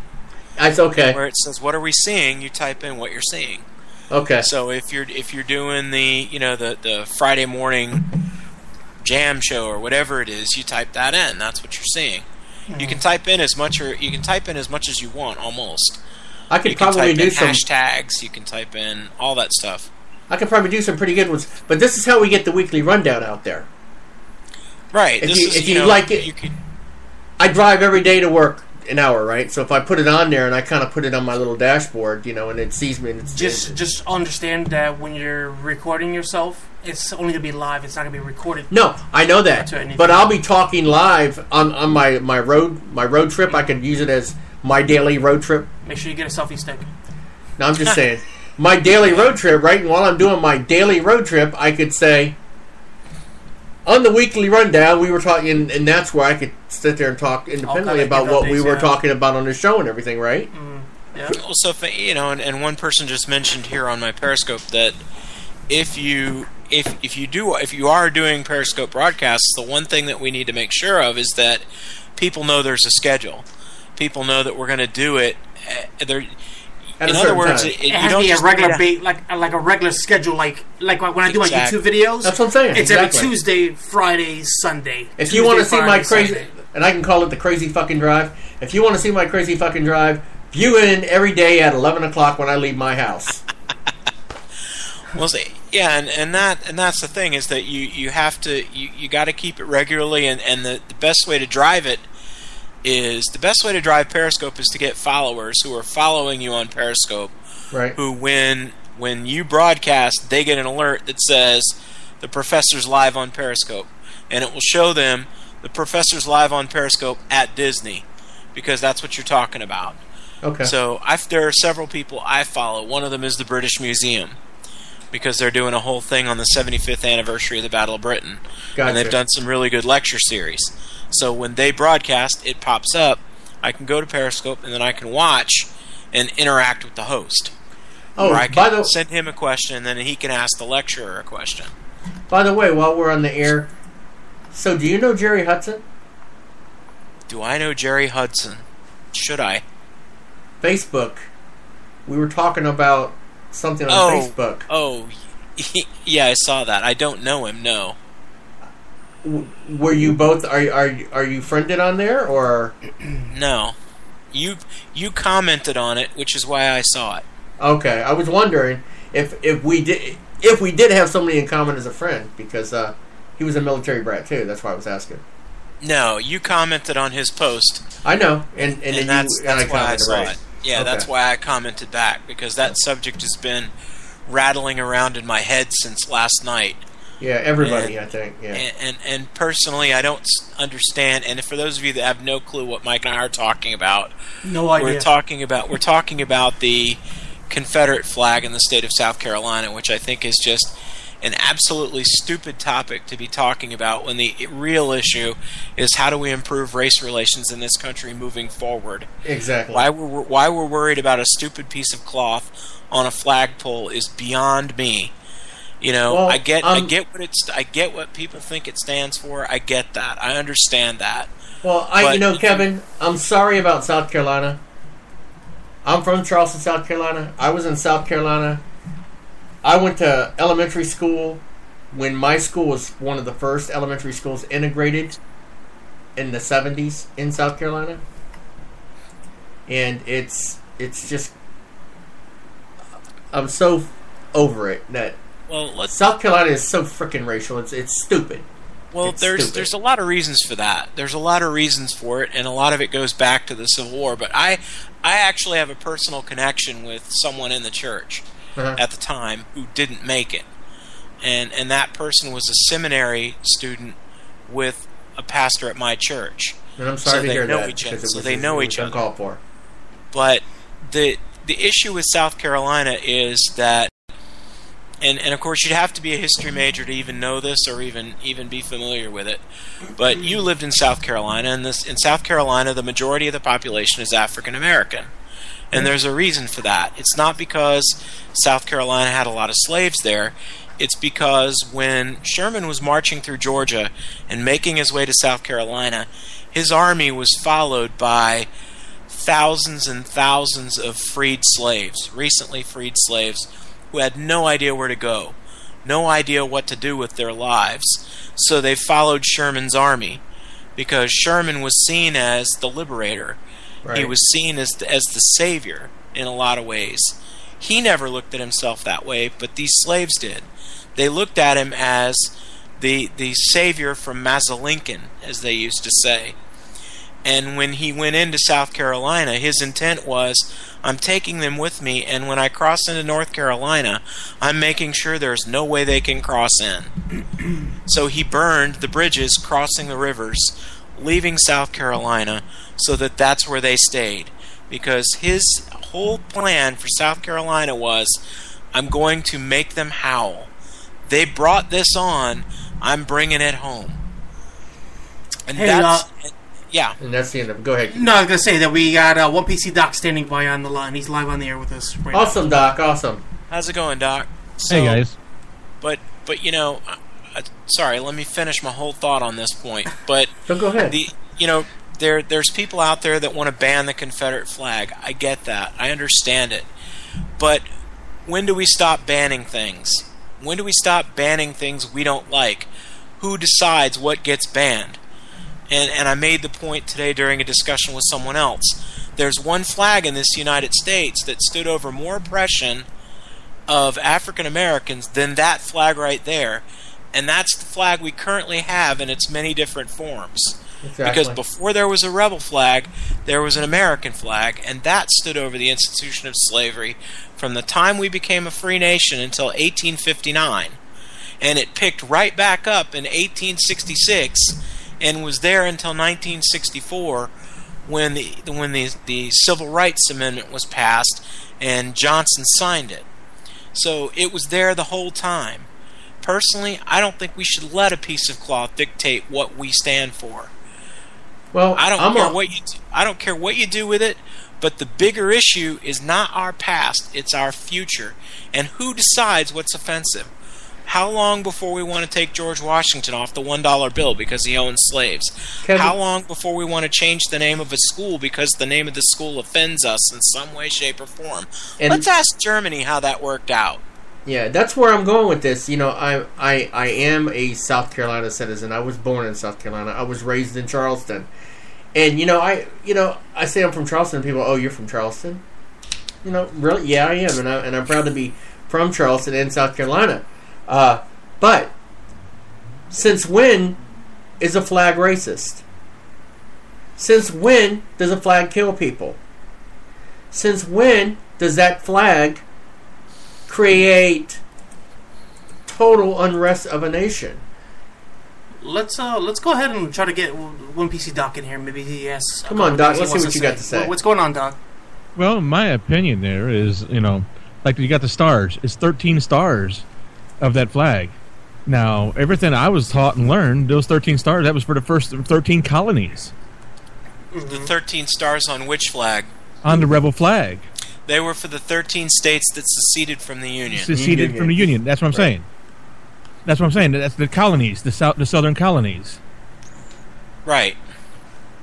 That's okay. Where it says, "What are we seeing?" You type in what you're seeing. Okay. So if you're doing the Friday morning jam show or whatever it is, you type that in. That's what you're seeing. You can type in as much as you want almost. I could You can probably type do in some. hashtags. You can type in all that stuff. I could probably do some pretty good ones. But this is how we get the weekly rundown out there. Right. If you like it, you could. I drive every day to work an hour, right? So if I put it on there and I kind of put it on my little dashboard, and it sees me, and it's Just understand that when you're recording yourself, it's only gonna be live. It's not gonna be recorded. No, I know that, To anything. but I'll be talking live on my road trip. I could use it as my daily road trip. Make sure you get a selfie stick. No, I'm just saying, my daily road trip, right? And while I'm doing my daily road trip, I could say, on the weekly rundown, we were talking, and that's where I could sit there and talk independently kinda about give what we updates, were yeah. talking about on the show and everything, right? Yeah. Well, so if, and one person just mentioned here on my Periscope that if you are doing Periscope broadcasts, the one thing that we need to make sure of is that people know there's a schedule. People know that we're going to do it. At a In other certain words, time. It you has to don't be a just regular need like a regular schedule, like when I do my Exactly. YouTube videos. That's what I'm saying. It's Exactly. every Tuesday, Friday, Sunday. If you want to see my Friday, crazy, Sunday. and I can call it the crazy fucking drive. If you want to see my crazy fucking drive, view it in every day at 11 o'clock when I leave my house. Well, see, yeah, and that's the thing is that you have to you got to keep it regularly, and the best way to drive it is the best way to drive Periscope is to get followers who are following you on Periscope, Right. who when you broadcast, they get an alert that says the professor's live on Periscope, and it will show them the professor's live on Periscope at Disney, because that's what you're talking about. Okay. So there are several people I follow. One of them is the British Museum, because they're doing a whole thing on the 75th anniversary of the Battle of Britain. Gotcha. And they've done some really good lecture series. So when they broadcast, it pops up. I can go to Periscope, and then I can watch and interact with the host. Oh, or I by can the send him a question, and then he can ask the lecturer a question. way, while we're on the air, so do you know Jerry Hudson? Do I know Jerry Hudson? Should I? Facebook. We were talking about something on Facebook. Oh, yeah, I saw that. I don't know him, no. Were you both? Are you friended on there or? No. You commented on it, which is why I saw it. Okay, I was wondering if we did have somebody in common as a friend, because he was a military brat too. That's why I was asking. No, you commented on his post. I know, and then that's I why I commented, saw right. it. Yeah, Okay. that's why I commented back, because that subject has been rattling around in my head since last night. Yeah, everybody, I think. Yeah. And personally, I don't understand. And for those of you that have no clue what Mike and I are talking about, No idea. we're talking about the Confederate flag in the state of South Carolina, which I think is just an absolutely stupid topic to be talking about, when the real issue is how do we improve race relations in this country moving forward. Exactly. Why we're worried about a stupid piece of cloth on a flagpole is beyond me. You know, Well, I get what people think it stands for. I get that. I understand that. Well, But- Kevin, I'm sorry about South Carolina. I'm from Charleston, South Carolina. I was in South Carolina. I went to elementary school when my school was one of the first elementary schools integrated in the 70s in South Carolina. And it's just, I'm so over it that South Carolina is so freaking racial. It's stupid. Well, there's a lot of reasons for that. There's a lot of reasons for it, and a lot of it goes back to the Civil War. But I actually have a personal connection with someone in the church at the time who didn't make it, and that person was a seminary student with a pastor at my church. And I'm sorry to hear that. So they know each other. Uncalled for. But the issue with South Carolina is that, and of course you'd have to be a history major to even know this or even be familiar with it. But you lived in South Carolina, and in South Carolina the majority of the population is African American. And there's a reason for that. It's not because South Carolina had a lot of slaves there. It's because when Sherman was marching through Georgia and making his way to South Carolina, his army was followed by thousands and thousands of freed slaves, recently freed slaves, who had no idea where to go, no idea what to do with their lives. So they followed Sherman's army because Sherman was seen as the liberator. Right. He was seen as the savior in a lot of ways. He never looked at himself that way, but these slaves did. They looked at him as the savior from Mazzalinkin, as they used to say. And when he went into South Carolina, his intent was, I'm taking them with me, and when I cross into North Carolina, I'm making sure there's no way they can cross in. So he burned the bridges crossing the rivers, leaving South Carolina, so that's where they stayed. Because his whole plan for South Carolina was, I'm going to make them howl. They brought this on, I'm bringing it home. And yeah. And that's the end of it. Go ahead. No, I was going to say that we got One PC Doc standing by on the line. He's live on the air with us right Awesome, now. Doc. Awesome. How's it going, Doc? Hey, guys. But you know, sorry, let me finish my whole thought on this point. But so go ahead. There's people out there that want to ban the Confederate flag. I get that. I understand it. But when do we stop banning things? When do we stop banning things we don't like? Who decides what gets banned? And I made the point today during a discussion with someone else. There's one flag in this United States that stood over more oppression of African Americans than that flag right there. And that's the flag we currently have in its many different forms. Exactly. Because before there was a rebel flag, there was an American flag, and that stood over the institution of slavery from the time we became a free nation until 1859. And it picked right back up in 1866 and was there until 1964 when the Civil Rights Amendment was passed and Johnson signed it. So it was there the whole time. Personally, I don't think we should let a piece of cloth dictate what we stand for. Well, I don't care what you do with it, but the bigger issue is not our past, it's our future. And who decides what's offensive? How long before we want to take George Washington off the $1 bill because he owned slaves? How long before we want to change the name of a school because the name of the school offends us in some way, shape, or form? And let's ask Germany how that worked out. Yeah, that's where I'm going with this. You know, I am a South Carolina citizen. I was born in South Carolina. I was raised in Charleston. And I say I'm from Charleston, and people, oh, you're from Charleston? Really? Yeah, I am, and I'm proud to be from Charleston and South Carolina. But since when is a flag racist? Since when does a flag kill people? Since when does that flag create total unrest of a nation? Let's go ahead and try to get One PC Doc in here. Maybe he has. Come on, Doc. Let's see what you got to say. What's going on, Doc? Well, my opinion there is, like you got the stars. It's 13 stars of that flag. Now, everything I was taught and learned, those 13 stars, that was for the first 13 colonies. Mm-hmm. The 13 stars on which flag? On the rebel flag. They were for the 13 states that seceded from the Union. Seceded from the Union. That's what I'm saying. That's what I'm saying. That's the colonies, the southern colonies. Right.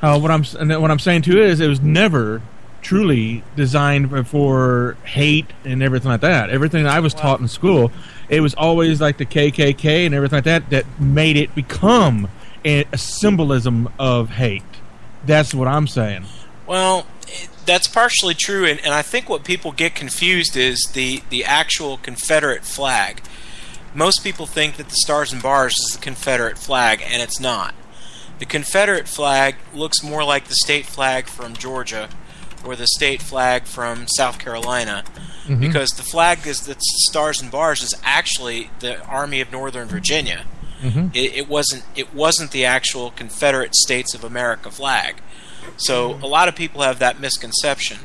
What I'm saying too is it was never truly designed for hate and everything like that. Everything I was taught in school, it was always like the KKK and everything like that that made it become a symbolism of hate. That's what I'm saying. Well, that's partially true, and I think what people get confused is the actual Confederate flag. Most people think that the Stars and Bars is the Confederate flag, and it's not. The Confederate flag looks more like the state flag from Georgia or the state flag from South Carolina, because the flag is the Stars and Bars is actually the Army of Northern Virginia. It wasn't the actual Confederate States of America flag. So a lot of people have that misconception.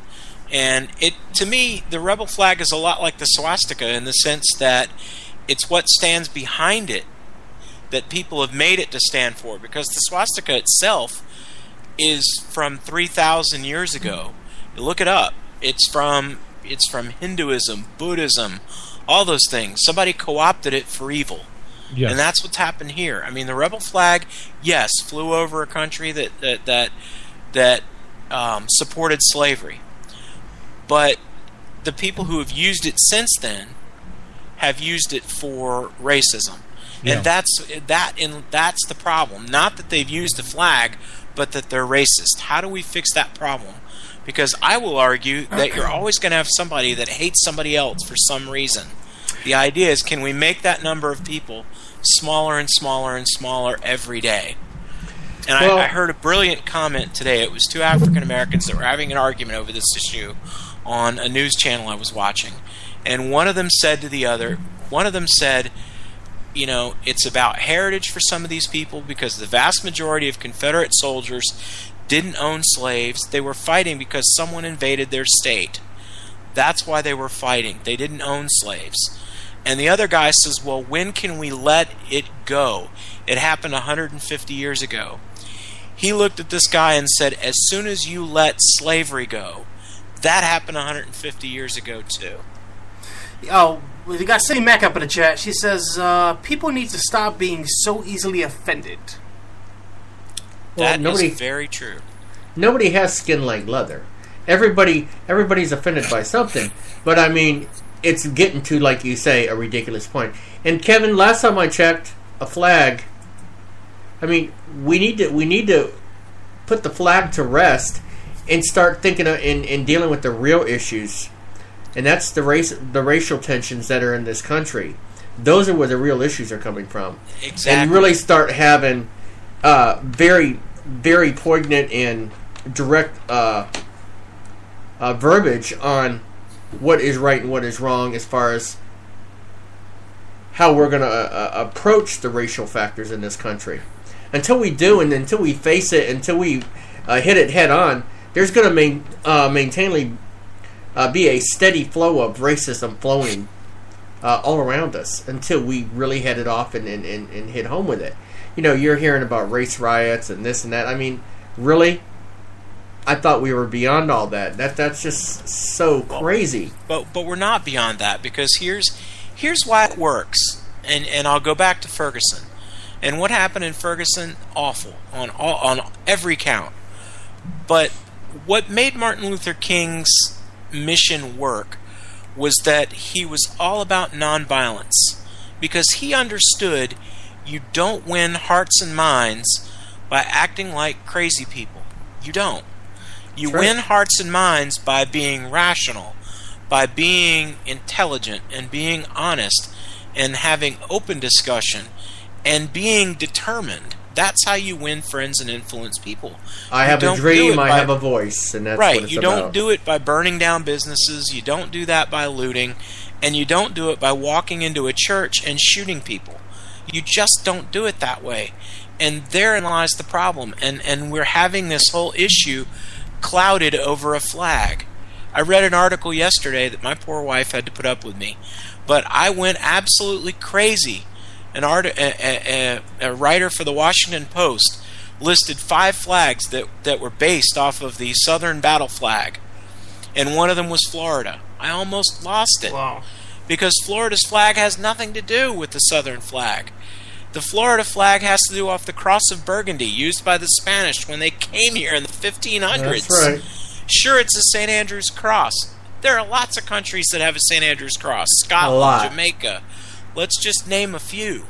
And to me, the rebel flag is a lot like the swastika in the sense that it's what stands behind it that people have made it to stand for, because the swastika itself is from 3,000 years ago. You look it up. It's from Hinduism, Buddhism, all those things. Somebody co-opted it for evil. Yes. And that's what's happened here. I mean, the rebel flag, yes, flew over a country that supported slavery. But the people who have used it since then have used it for racism. Yeah. And that's the problem. Not that they've used the flag, but that they're racist. How do we fix that problem? Because I will argue that you're always going to have somebody that hates somebody else for some reason. The idea is, can we make that number of people smaller and smaller and smaller every day? And I heard a brilliant comment today. It was two African Americans that were having an argument over this issue on a news channel I was watching. And one of them said to the other, you know, it's about heritage for some of these people because the vast majority of Confederate soldiers didn't own slaves. They were fighting because someone invaded their state. That's why they were fighting. They didn't own slaves. And the other guy says, well, when can we let it go? It happened 150 years ago. He looked at this guy and said, as soon as you let slavery go, that happened 150 years ago too. Oh, we got Cindy Mac up in the chat. She says, people need to stop being so easily offended. That is very true. Nobody has skin like leather. Everybody's offended by something. But I mean, it's getting to, like you say, a ridiculous point. And Kevin, last time I checked, a flag. I mean, we need to put the flag to rest and start thinking in dealing with the real issues, and that's the racial tensions that are in this country. Those are where the real issues are coming from. Exactly. And really start having very, very poignant and direct verbiage on what is right and what is wrong as far as how we're going to approach the racial factors in this country. Until we do, and until we face it, until we hit it head on, there's going to maintainly be a steady flow of racism flowing all around us until we really head it off and hit home with it. You know, you're hearing about race riots and this and that. I mean, really? I thought we were beyond all that. That's just so crazy. But we're not beyond that, because here's why it works. And I'll go back to Ferguson. And what happened in Ferguson, awful on every count. But what made Martin Luther King's mission work was that he was all about nonviolence, because he understood you don't win hearts and minds by acting like crazy people. You don't. You win hearts and minds by being rational, by being intelligent and being honest and having open discussion and being determined. That's how you win friends and influence people. I have a dream, I have a voice, and that's what it's about. You don't do it by burning down businesses, you don't do that by looting, and you don't do it by walking into a church and shooting people. You just don't do it that way. And therein lies the problem. And we're having this whole issue clouded over a flag. I read an article yesterday that my poor wife had to put up with me, but I went absolutely crazy. A writer for the Washington Post listed 5 flags that were based off of the Southern battle flag, and one of them was Florida. I almost lost it. Wow. because Florida's flag has nothing to do with the Southern flag. The Florida flag has to do off the cross of Burgundy used by the Spanish when they came here in the 1500s. That's right. Sure, it's a St. Andrew's cross. There are lots of countries that have a St. Andrew's cross. A Scotland, lot. Jamaica. Let's just name a few.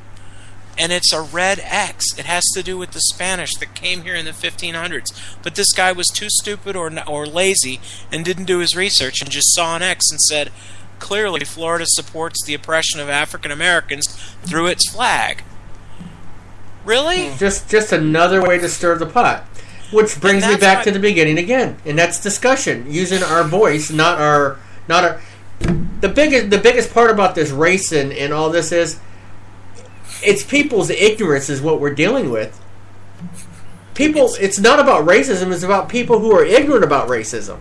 And it's a red X. It has to do with the Spanish that came here in the 1500s. But this guy was too stupid or lazy and didn't do his research and just saw an X and said, clearly Florida supports the oppression of African Americans through its flag. Really? Just another way to stir the pot. Which brings me back to the beginning again, and that's discussion, using our voice, not our. The biggest part about this race and all this is, it's people's ignorance is what we're dealing with. It's not about racism; it's about people who are ignorant about racism.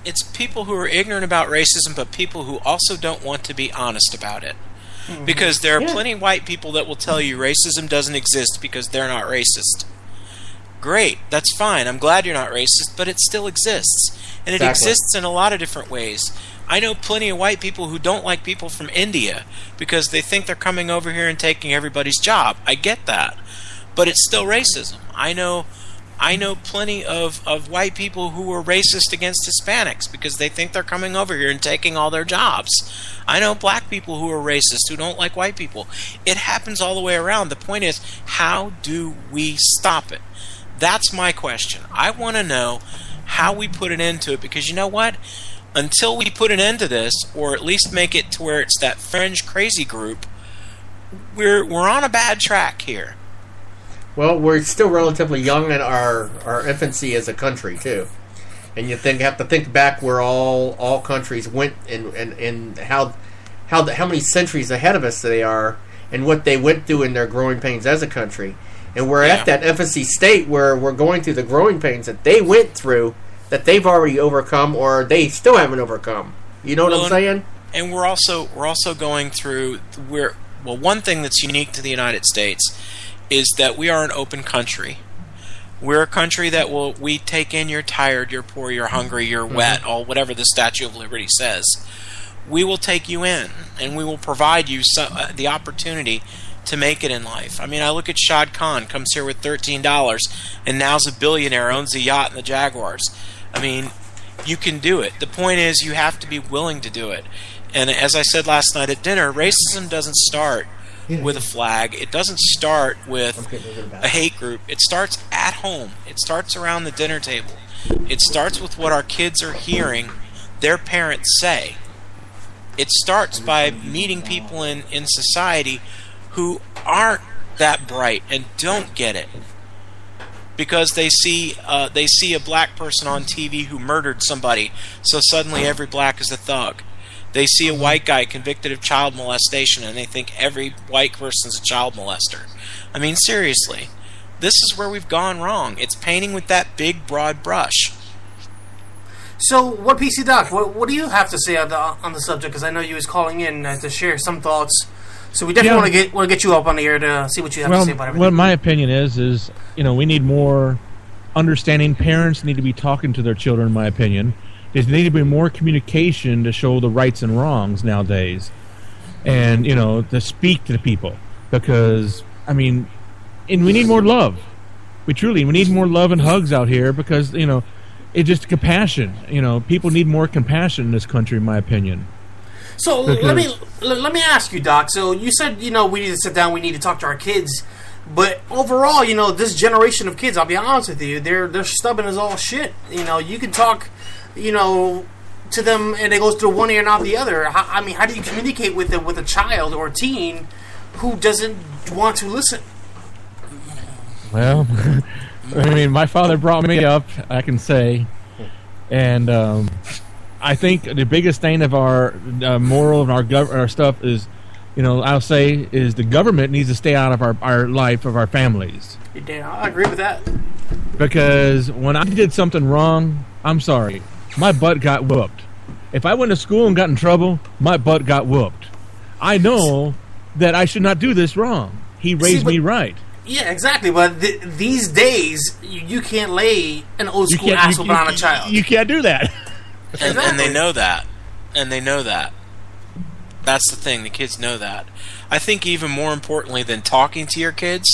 It's people who are ignorant about racism, but people who also don't want to be honest about it. Because there are plenty of white people that will tell you racism doesn't exist because they're not racist. Great, that's fine. I'm glad you're not racist, but it still exists. And it exists in a lot of different ways. I know plenty of white people who don't like people from India because they think they're coming over here and taking everybody's job. I get that. But it's still racism. I know plenty of white people who are racist against Hispanics because they think they're coming over here and taking all their jobs. I know black people who are racist who don't like white people. It happens all the way around. The point is, how do we stop it? That's my question. I want to know how we put an end to it, because you know what? Until we put an end to this, or at least make it to where it's that fringe crazy group, we're on a bad track here. Well, we're still relatively young in our infancy as a country too, and you have to think back where all countries went and how many centuries ahead of us they are, and what they went through in their growing pains as a country. And we're at that infancy state where we're going through the growing pains that they went through, that they've already overcome, or they still haven't overcome. You know what I'm saying? And we're also going through one thing that's unique to the United States is that we are an open country. We're a country that we take in you're tired, you're poor, you're hungry, you're wet, or whatever the Statue of Liberty says. We will take you in, and we will provide you the opportunity to make it in life. I mean, I look at Shad Khan, comes here with $13, and now's a billionaire, owns a yacht and the Jaguars. I mean, you can do it. The point is, you have to be willing to do it. And as I said last night at dinner, racism doesn't start with a flag. It doesn't start with a hate group. It starts at home. It starts around the dinner table. It starts with what our kids are hearing their parents say. It starts by meeting people in society who aren't that bright and don't get it because they see a black person on TV who murdered somebody, so suddenly every black is a thug. They see a white guy convicted of child molestation and they think every white person is a child molester. I mean, seriously, this is where we've gone wrong. It's painting with that big, broad brush. So, what PC Doc? What do you have to say on the subject? Because I know you was calling in to share some thoughts. So we definitely want to get you up on the air to see what you have to say about everything. Well, my opinion is we need more understanding. Parents need to be talking to their children, in my opinion. There need to be more communication to show the rights and wrongs nowadays. And, to speak to the people. Because, and we need more love. We need more love and hugs out here because, it's just compassion. People need more compassion in this country, in my opinion. So let me ask you, Doc. So you said we need to sit down, we need to talk to our kids, but overall, this generation of kids, I'll be honest with you, they're stubborn as all shit. You can talk, to them, and it goes through one ear and out the other. How do you communicate with a child or a teen who doesn't want to listen? Well, my father brought me up, I can say, and I think the biggest thing of our moral of our stuff is, I'll say, is the government needs to stay out of our life of our families. Yeah, I agree with that. Because when I did something wrong, I'm sorry, my butt got whooped. If I went to school and got in trouble, my butt got whooped. I know that I should not do this wrong. He raised me right. Yeah, exactly. But these days, you can't lay an old school asshole on a child. You can't do that. And they know that. That's the thing. The kids know that. I think even more importantly than talking to your kids,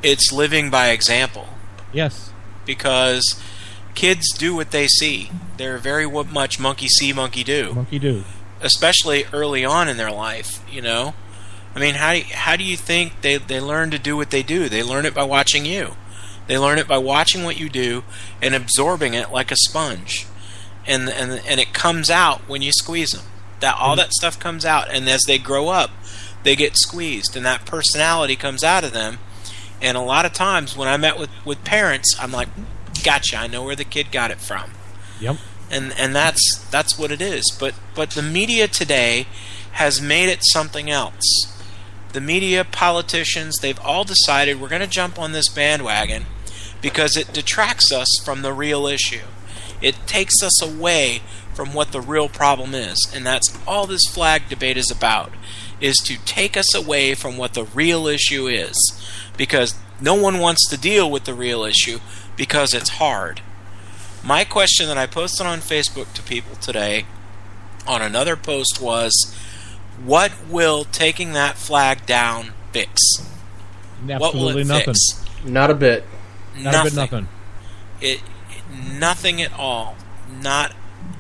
it's living by example. Yes. Because kids do what they see. They're very much monkey see, monkey do. Monkey do. Especially early on in their life, you know? I mean, how do you think they learn to do what they do? They learn it by watching you. They learn it by watching what you do and absorbing it like a sponge. And it comes out when you squeeze them. All that stuff comes out, and as they grow up, they get squeezed, and that personality comes out of them. And a lot of times when I met with parents, I'm like, gotcha, I know where the kid got it from. Yep. And that's what it is. But the media today has made it something else. The media, politicians, they've all decided we're going to jump on this bandwagon because it detracts us from the real issue. It takes us away from what the real problem is. And that's all this flag debate is about, is to take us away from what the real issue is. Because no one wants to deal with the real issue because it's hard. My question that I posted on Facebook to people today on another post was, what will taking that flag down fix? Absolutely what will it nothing. fix? Not a bit. Nothing. Nothing at all. Not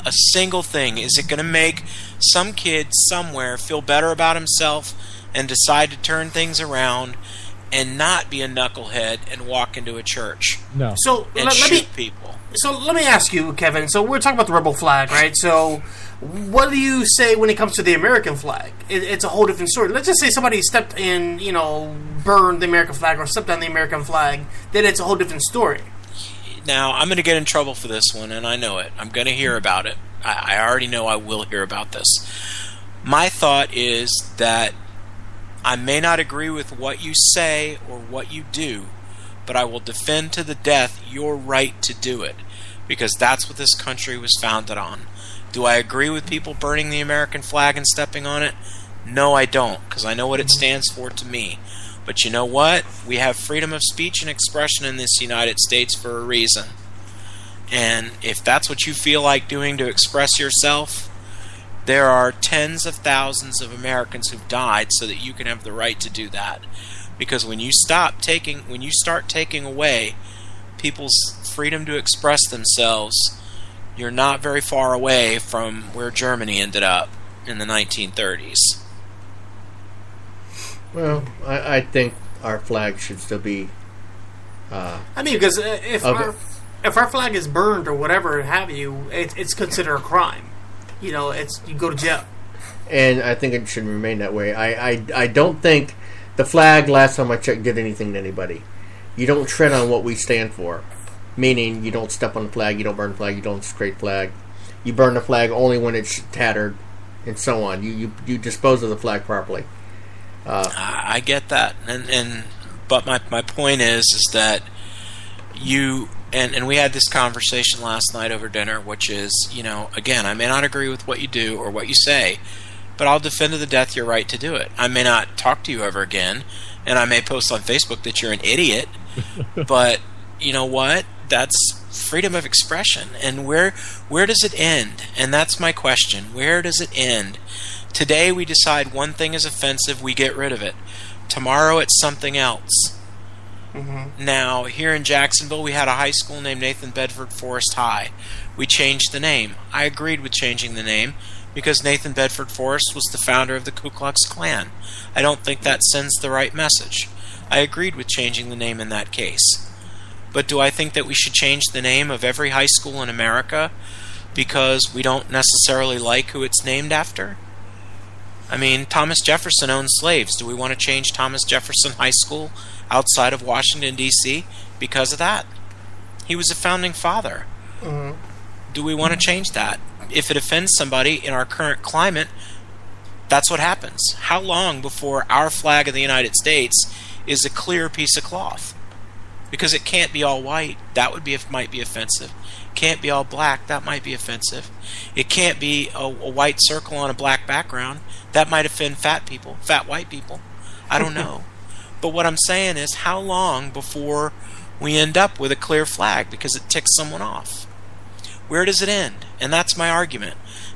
a single thing. Is it going to make some kid somewhere feel better about himself and decide to turn things around and not be a knucklehead and walk into a church? No. So and shoot people. So let me ask you, Kevin. So we're talking about the rebel flag, right? So what do you say when it comes to the American flag? It's a whole different story. Let's just say somebody stepped in, burned the American flag or stepped on the American flag. Then it's a whole different story. Now, I'm going to get in trouble for this one, and I know it. I'm going to hear about it. I already know I will hear about this. My thought is that I may not agree with what you say or what you do, but I will defend to the death your right to do it, because that's what this country was founded on. Do I agree with people burning the American flag and stepping on it? No, I don't, because I know what it stands for to me. But you know what? We have freedom of speech and expression in this United States for a reason. And if that's what you feel like doing to express yourself, there are tens of thousands of Americans who've died so that you can have the right to do that. Because when you start taking away people's freedom to express themselves, you're not very far away from where Germany ended up in the 1930s. Well, I think our flag should still be... because if our flag is burned or whatever have you, it's considered a crime. You go to jail. And I think it should remain that way. I don't think the flag, last time I checked, did anything to anybody. You don't tread on what we stand for. Meaning, you don't step on the flag, you don't burn the flag, you don't desecrate the flag. You burn the flag only when it's tattered, and so on. You dispose of the flag properly. I get that, but my point is that you and we had this conversation last night over dinner, which is, again, I may not agree with what you do or what you say, but I'll defend to the death your right to do it. I may not talk to you ever again, and I may post on Facebook that you're an idiot, but you know what? That's freedom of expression, and where does it end? And that's my question. Where does it end? Today we decide one thing is offensive, we get rid of it. Tomorrow it's something else. Mm-hmm. Now, here in Jacksonville, we had a high school named Nathan Bedford Forrest High. We changed the name. I agreed with changing the name because Nathan Bedford Forrest was the founder of the Ku Klux Klan. I don't think that sends the right message. I agreed with changing the name in that case. But do I think that we should change the name of every high school in America because we don't necessarily like who it's named after? I mean, Thomas Jefferson owned slaves. Do we want to change Thomas Jefferson High School outside of Washington, D.C. because of that? He was a founding father. Mm-hmm. Do we want to change that? If it offends somebody in our current climate, that's what happens. How long before our flag of the United States is a clear piece of cloth? Because it can't be all white. That might be offensive. Can't be all black. That might be offensive. It can't be a white circle on a black background. That might offend fat people, fat white people. I don't know. But what I'm saying is, how long before we end up with a clear flag because it ticks someone off? Where does it end? And that's my argument.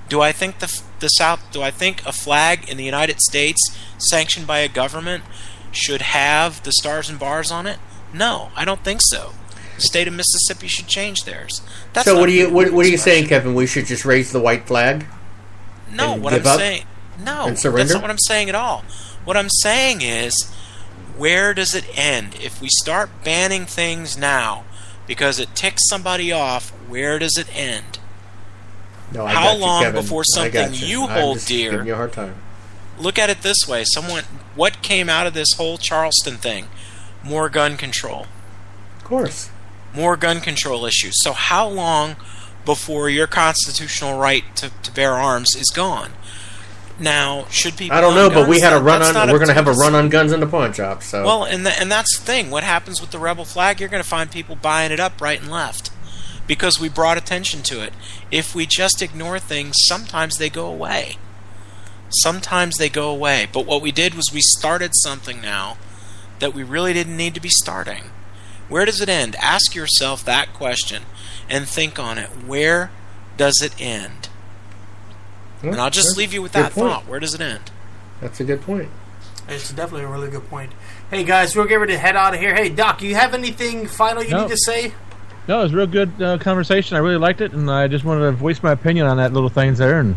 Do I think the South? Do I think a flag in the United States sanctioned by a government should have the stars and bars on it? No, I don't think so. The state of Mississippi should change theirs. That's So not what are you freedom of saying, expression. Kevin? We should just raise the white flag? No, and what give I'm up saying. No, and surrender? that's not what I'm saying at all. What I'm saying is, where does it end? If we start banning things now because it ticks somebody off, where does it end? No, I How got you, long Kevin. before I got something you I'm hold just dear- giving you a hard time. Look at it this way. What came out of this whole Charleston thing? More gun control. Of course. More gun control issues. So how long before your constitutional right to bear arms is gone? Now, should people I don't know, own but we guns? had a run That's on. not We're up going to have a us. run on guns in the pawn shop. So Well, and that's the thing. What happens with the rebel flag? You're going to find people buying it up right and left because we brought attention to it. If we just ignore things, sometimes they go away. Sometimes they go away. But what we did was we started something now that we really didn't need to be starting. Where does it end? Ask yourself that question and think on it. Where does it end? Well, And I'll just that's leave you with a good that point. thought. Where does it end? That's a good point. It's definitely a really good point. Hey guys, we're getting ready to head out of here. Hey Doc, you have anything final you No. need to say? No, it was a real good conversation. I really liked it, and I just wanted to voice my opinion on that little things there, and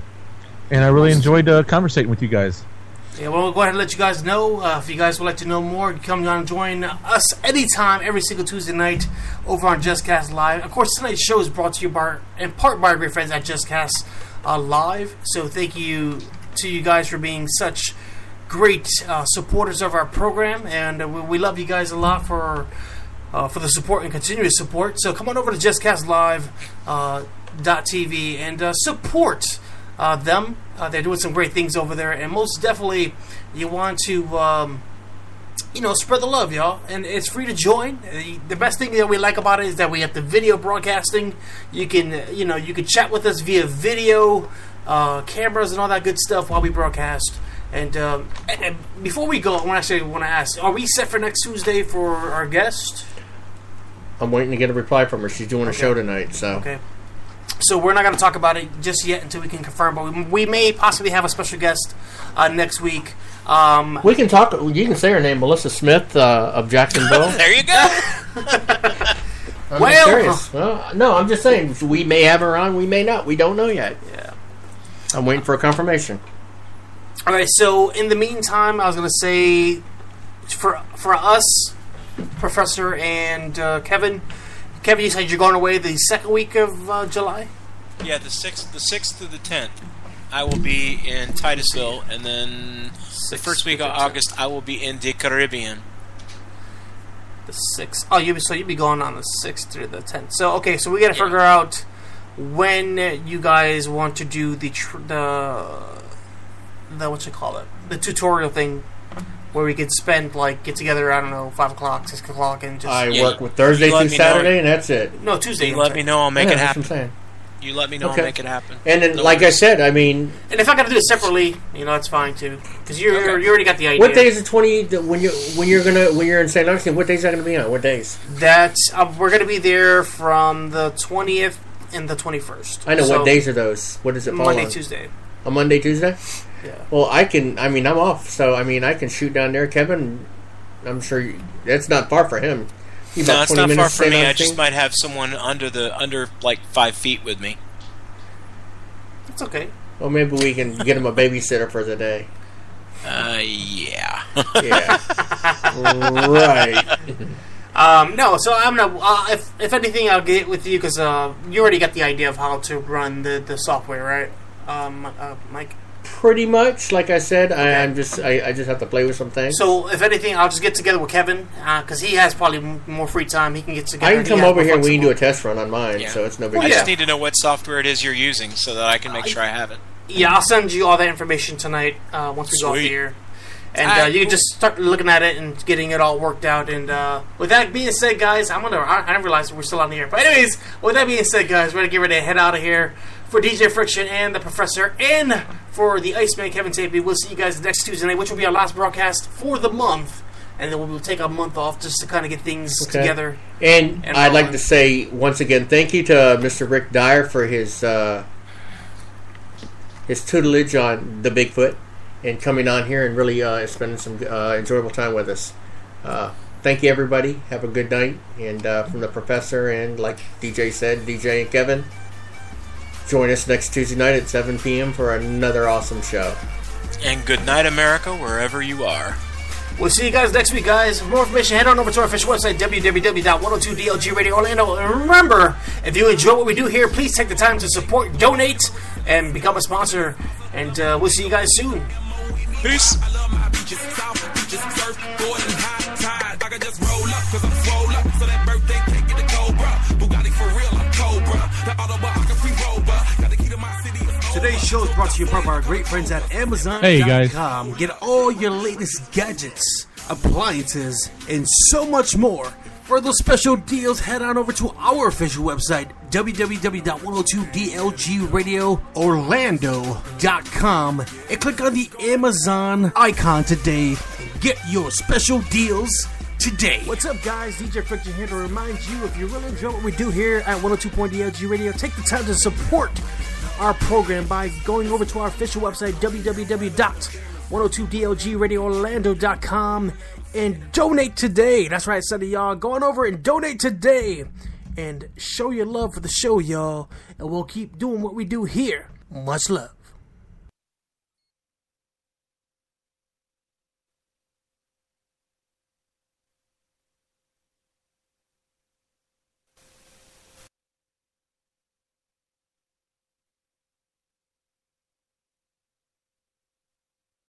I really enjoyed conversating with you guys. Yeah, well, we'll go ahead and let you guys know. If you guys would like to know more, come down and join us anytime, every single Tuesday night over on JustCast Live. Of course, tonight's show is brought to you in part by our great friends at JustCast Live. So thank you to you guys for being such great supporters of our program. And we love you guys a lot for the support and continuous support. So come on over to JustCastLive.tv and support them. They're doing some great things over there, and most definitely you want to spread the love, y'all, and it's free to join. The best thing that we like about it is that we have the video broadcasting. You can you can chat with us via video, cameras and all that good stuff while we broadcast. And before we go, I want to ask, are we set for next Tuesday for our guest? I'm waiting to get a reply from her. She's doing a show tonight, so Okay. So we're not going to talk about it just yet until we can confirm, but we may possibly have a special guest next week. we can talk. You can say her name, Melissa Smith of Jacksonville. There you go. I'm Well- just curious. Well, no, I'm just saying we may have her on. We may not. We don't know yet. Yeah. I'm waiting for a confirmation. All right. So in the meantime, I was going to say for us, Professor and Kevin. Kevin, you said you're going away the second week of July? Yeah, the 6th through the 10th, I will be in Titusville, and then the first week of August, I will be in the Caribbean. The 6th. Oh, you'll be going on the 6th through the 10th. So, okay, so we got to figure out when you guys want to do the what you call it? The tutorial thing where we could spend, get together, I don't know, 5 o'clock, 6 o'clock, and just... I work with Thursday you let through me know. Saturday, and that's it. No, Tuesday. You let me know, I'll make Yeah, it that's what I'm happen. saying. You let me know, Okay. I'll make it happen. And then, No like I worries. said, I mean, And if I got to do it separately, that's fine, too. Because you already got the idea. what day is the 20? When you're in St. Augustine? What days is that going to be on? What days? We're going to be there from the 20th and the 21st. I know. So, What days are those? What does it fall Monday, on? Tuesday. A Monday, Tuesday? Yeah. Well, I'm off, so I can shoot down there. Kevin, I'm sure that's not far for him. He's No, about it's 20 not far minutes from me. St. I just Augustine. might have someone under 5 feet with me. It's okay. Well, maybe we can get him a babysitter for the day. Yeah. Yeah. Right. No, so I'm gonna. If anything, I'll get with you because you already got the idea of how to run the software, right, Mike? Pretty much, like I said, I just have to play with some things. So if anything, I'll just get together with Kevin because he has probably more free time. He can get together. I can He come has over more here and we can do a flexible- test run on mine, Yeah. so it's no big Well, I deal. just need to know what software it is you're using so that I can make sure I have it. Yeah, I'll send you all that information tonight once we go off the Sweet. air. And Alright, you can cool. just start looking at it and getting it all worked out. And with that being said, guys, I didn't realize we're still on the air. But anyways, with that being said, guys, we're going to get ready to head out of here. For DJ Friction and the Professor and for the Iceman Kevin Tapey, we'll see you guys next Tuesday night, which will be our last broadcast for the month. And then we'll take a month off just to kind of get things together. And I'd like rolling. to say once again, thank you to Mr. Rick Dyer for his his tutelage on the Bigfoot and coming on here and really spending some enjoyable time with us. Thank you, everybody. Have a good night. And from the professor and, like DJ said, DJ and Kevin, join us next Tuesday night at 7 p.m. for another awesome show. And good night, America, wherever you are. We'll see you guys next week, guys. For more information, head on over to our official website, www.102DLG Radio. And remember, if you enjoy what we do here, please take the time to support, donate, and become a sponsor. And we'll see you guys soon. Peace. Today's show is brought to you by our great friends at Amazon.com. Hey, guys. Get all your latest gadgets, appliances, and so much more. For those special deals, head on over to our official website, www.102DLGRadioOrlando.com, and click on the Amazon icon today and get your special deals today. What's up, guys? DJ Friction here to remind you, if you really enjoy what we do here at 102.DLG Radio, take the time to support our program by going over to our official website, www.102DLGRadioOrlando.com, and donate today. That's right, son of y'all. Go on over and donate today and show your love for the show, y'all. And we'll keep doing what we do here. Much love.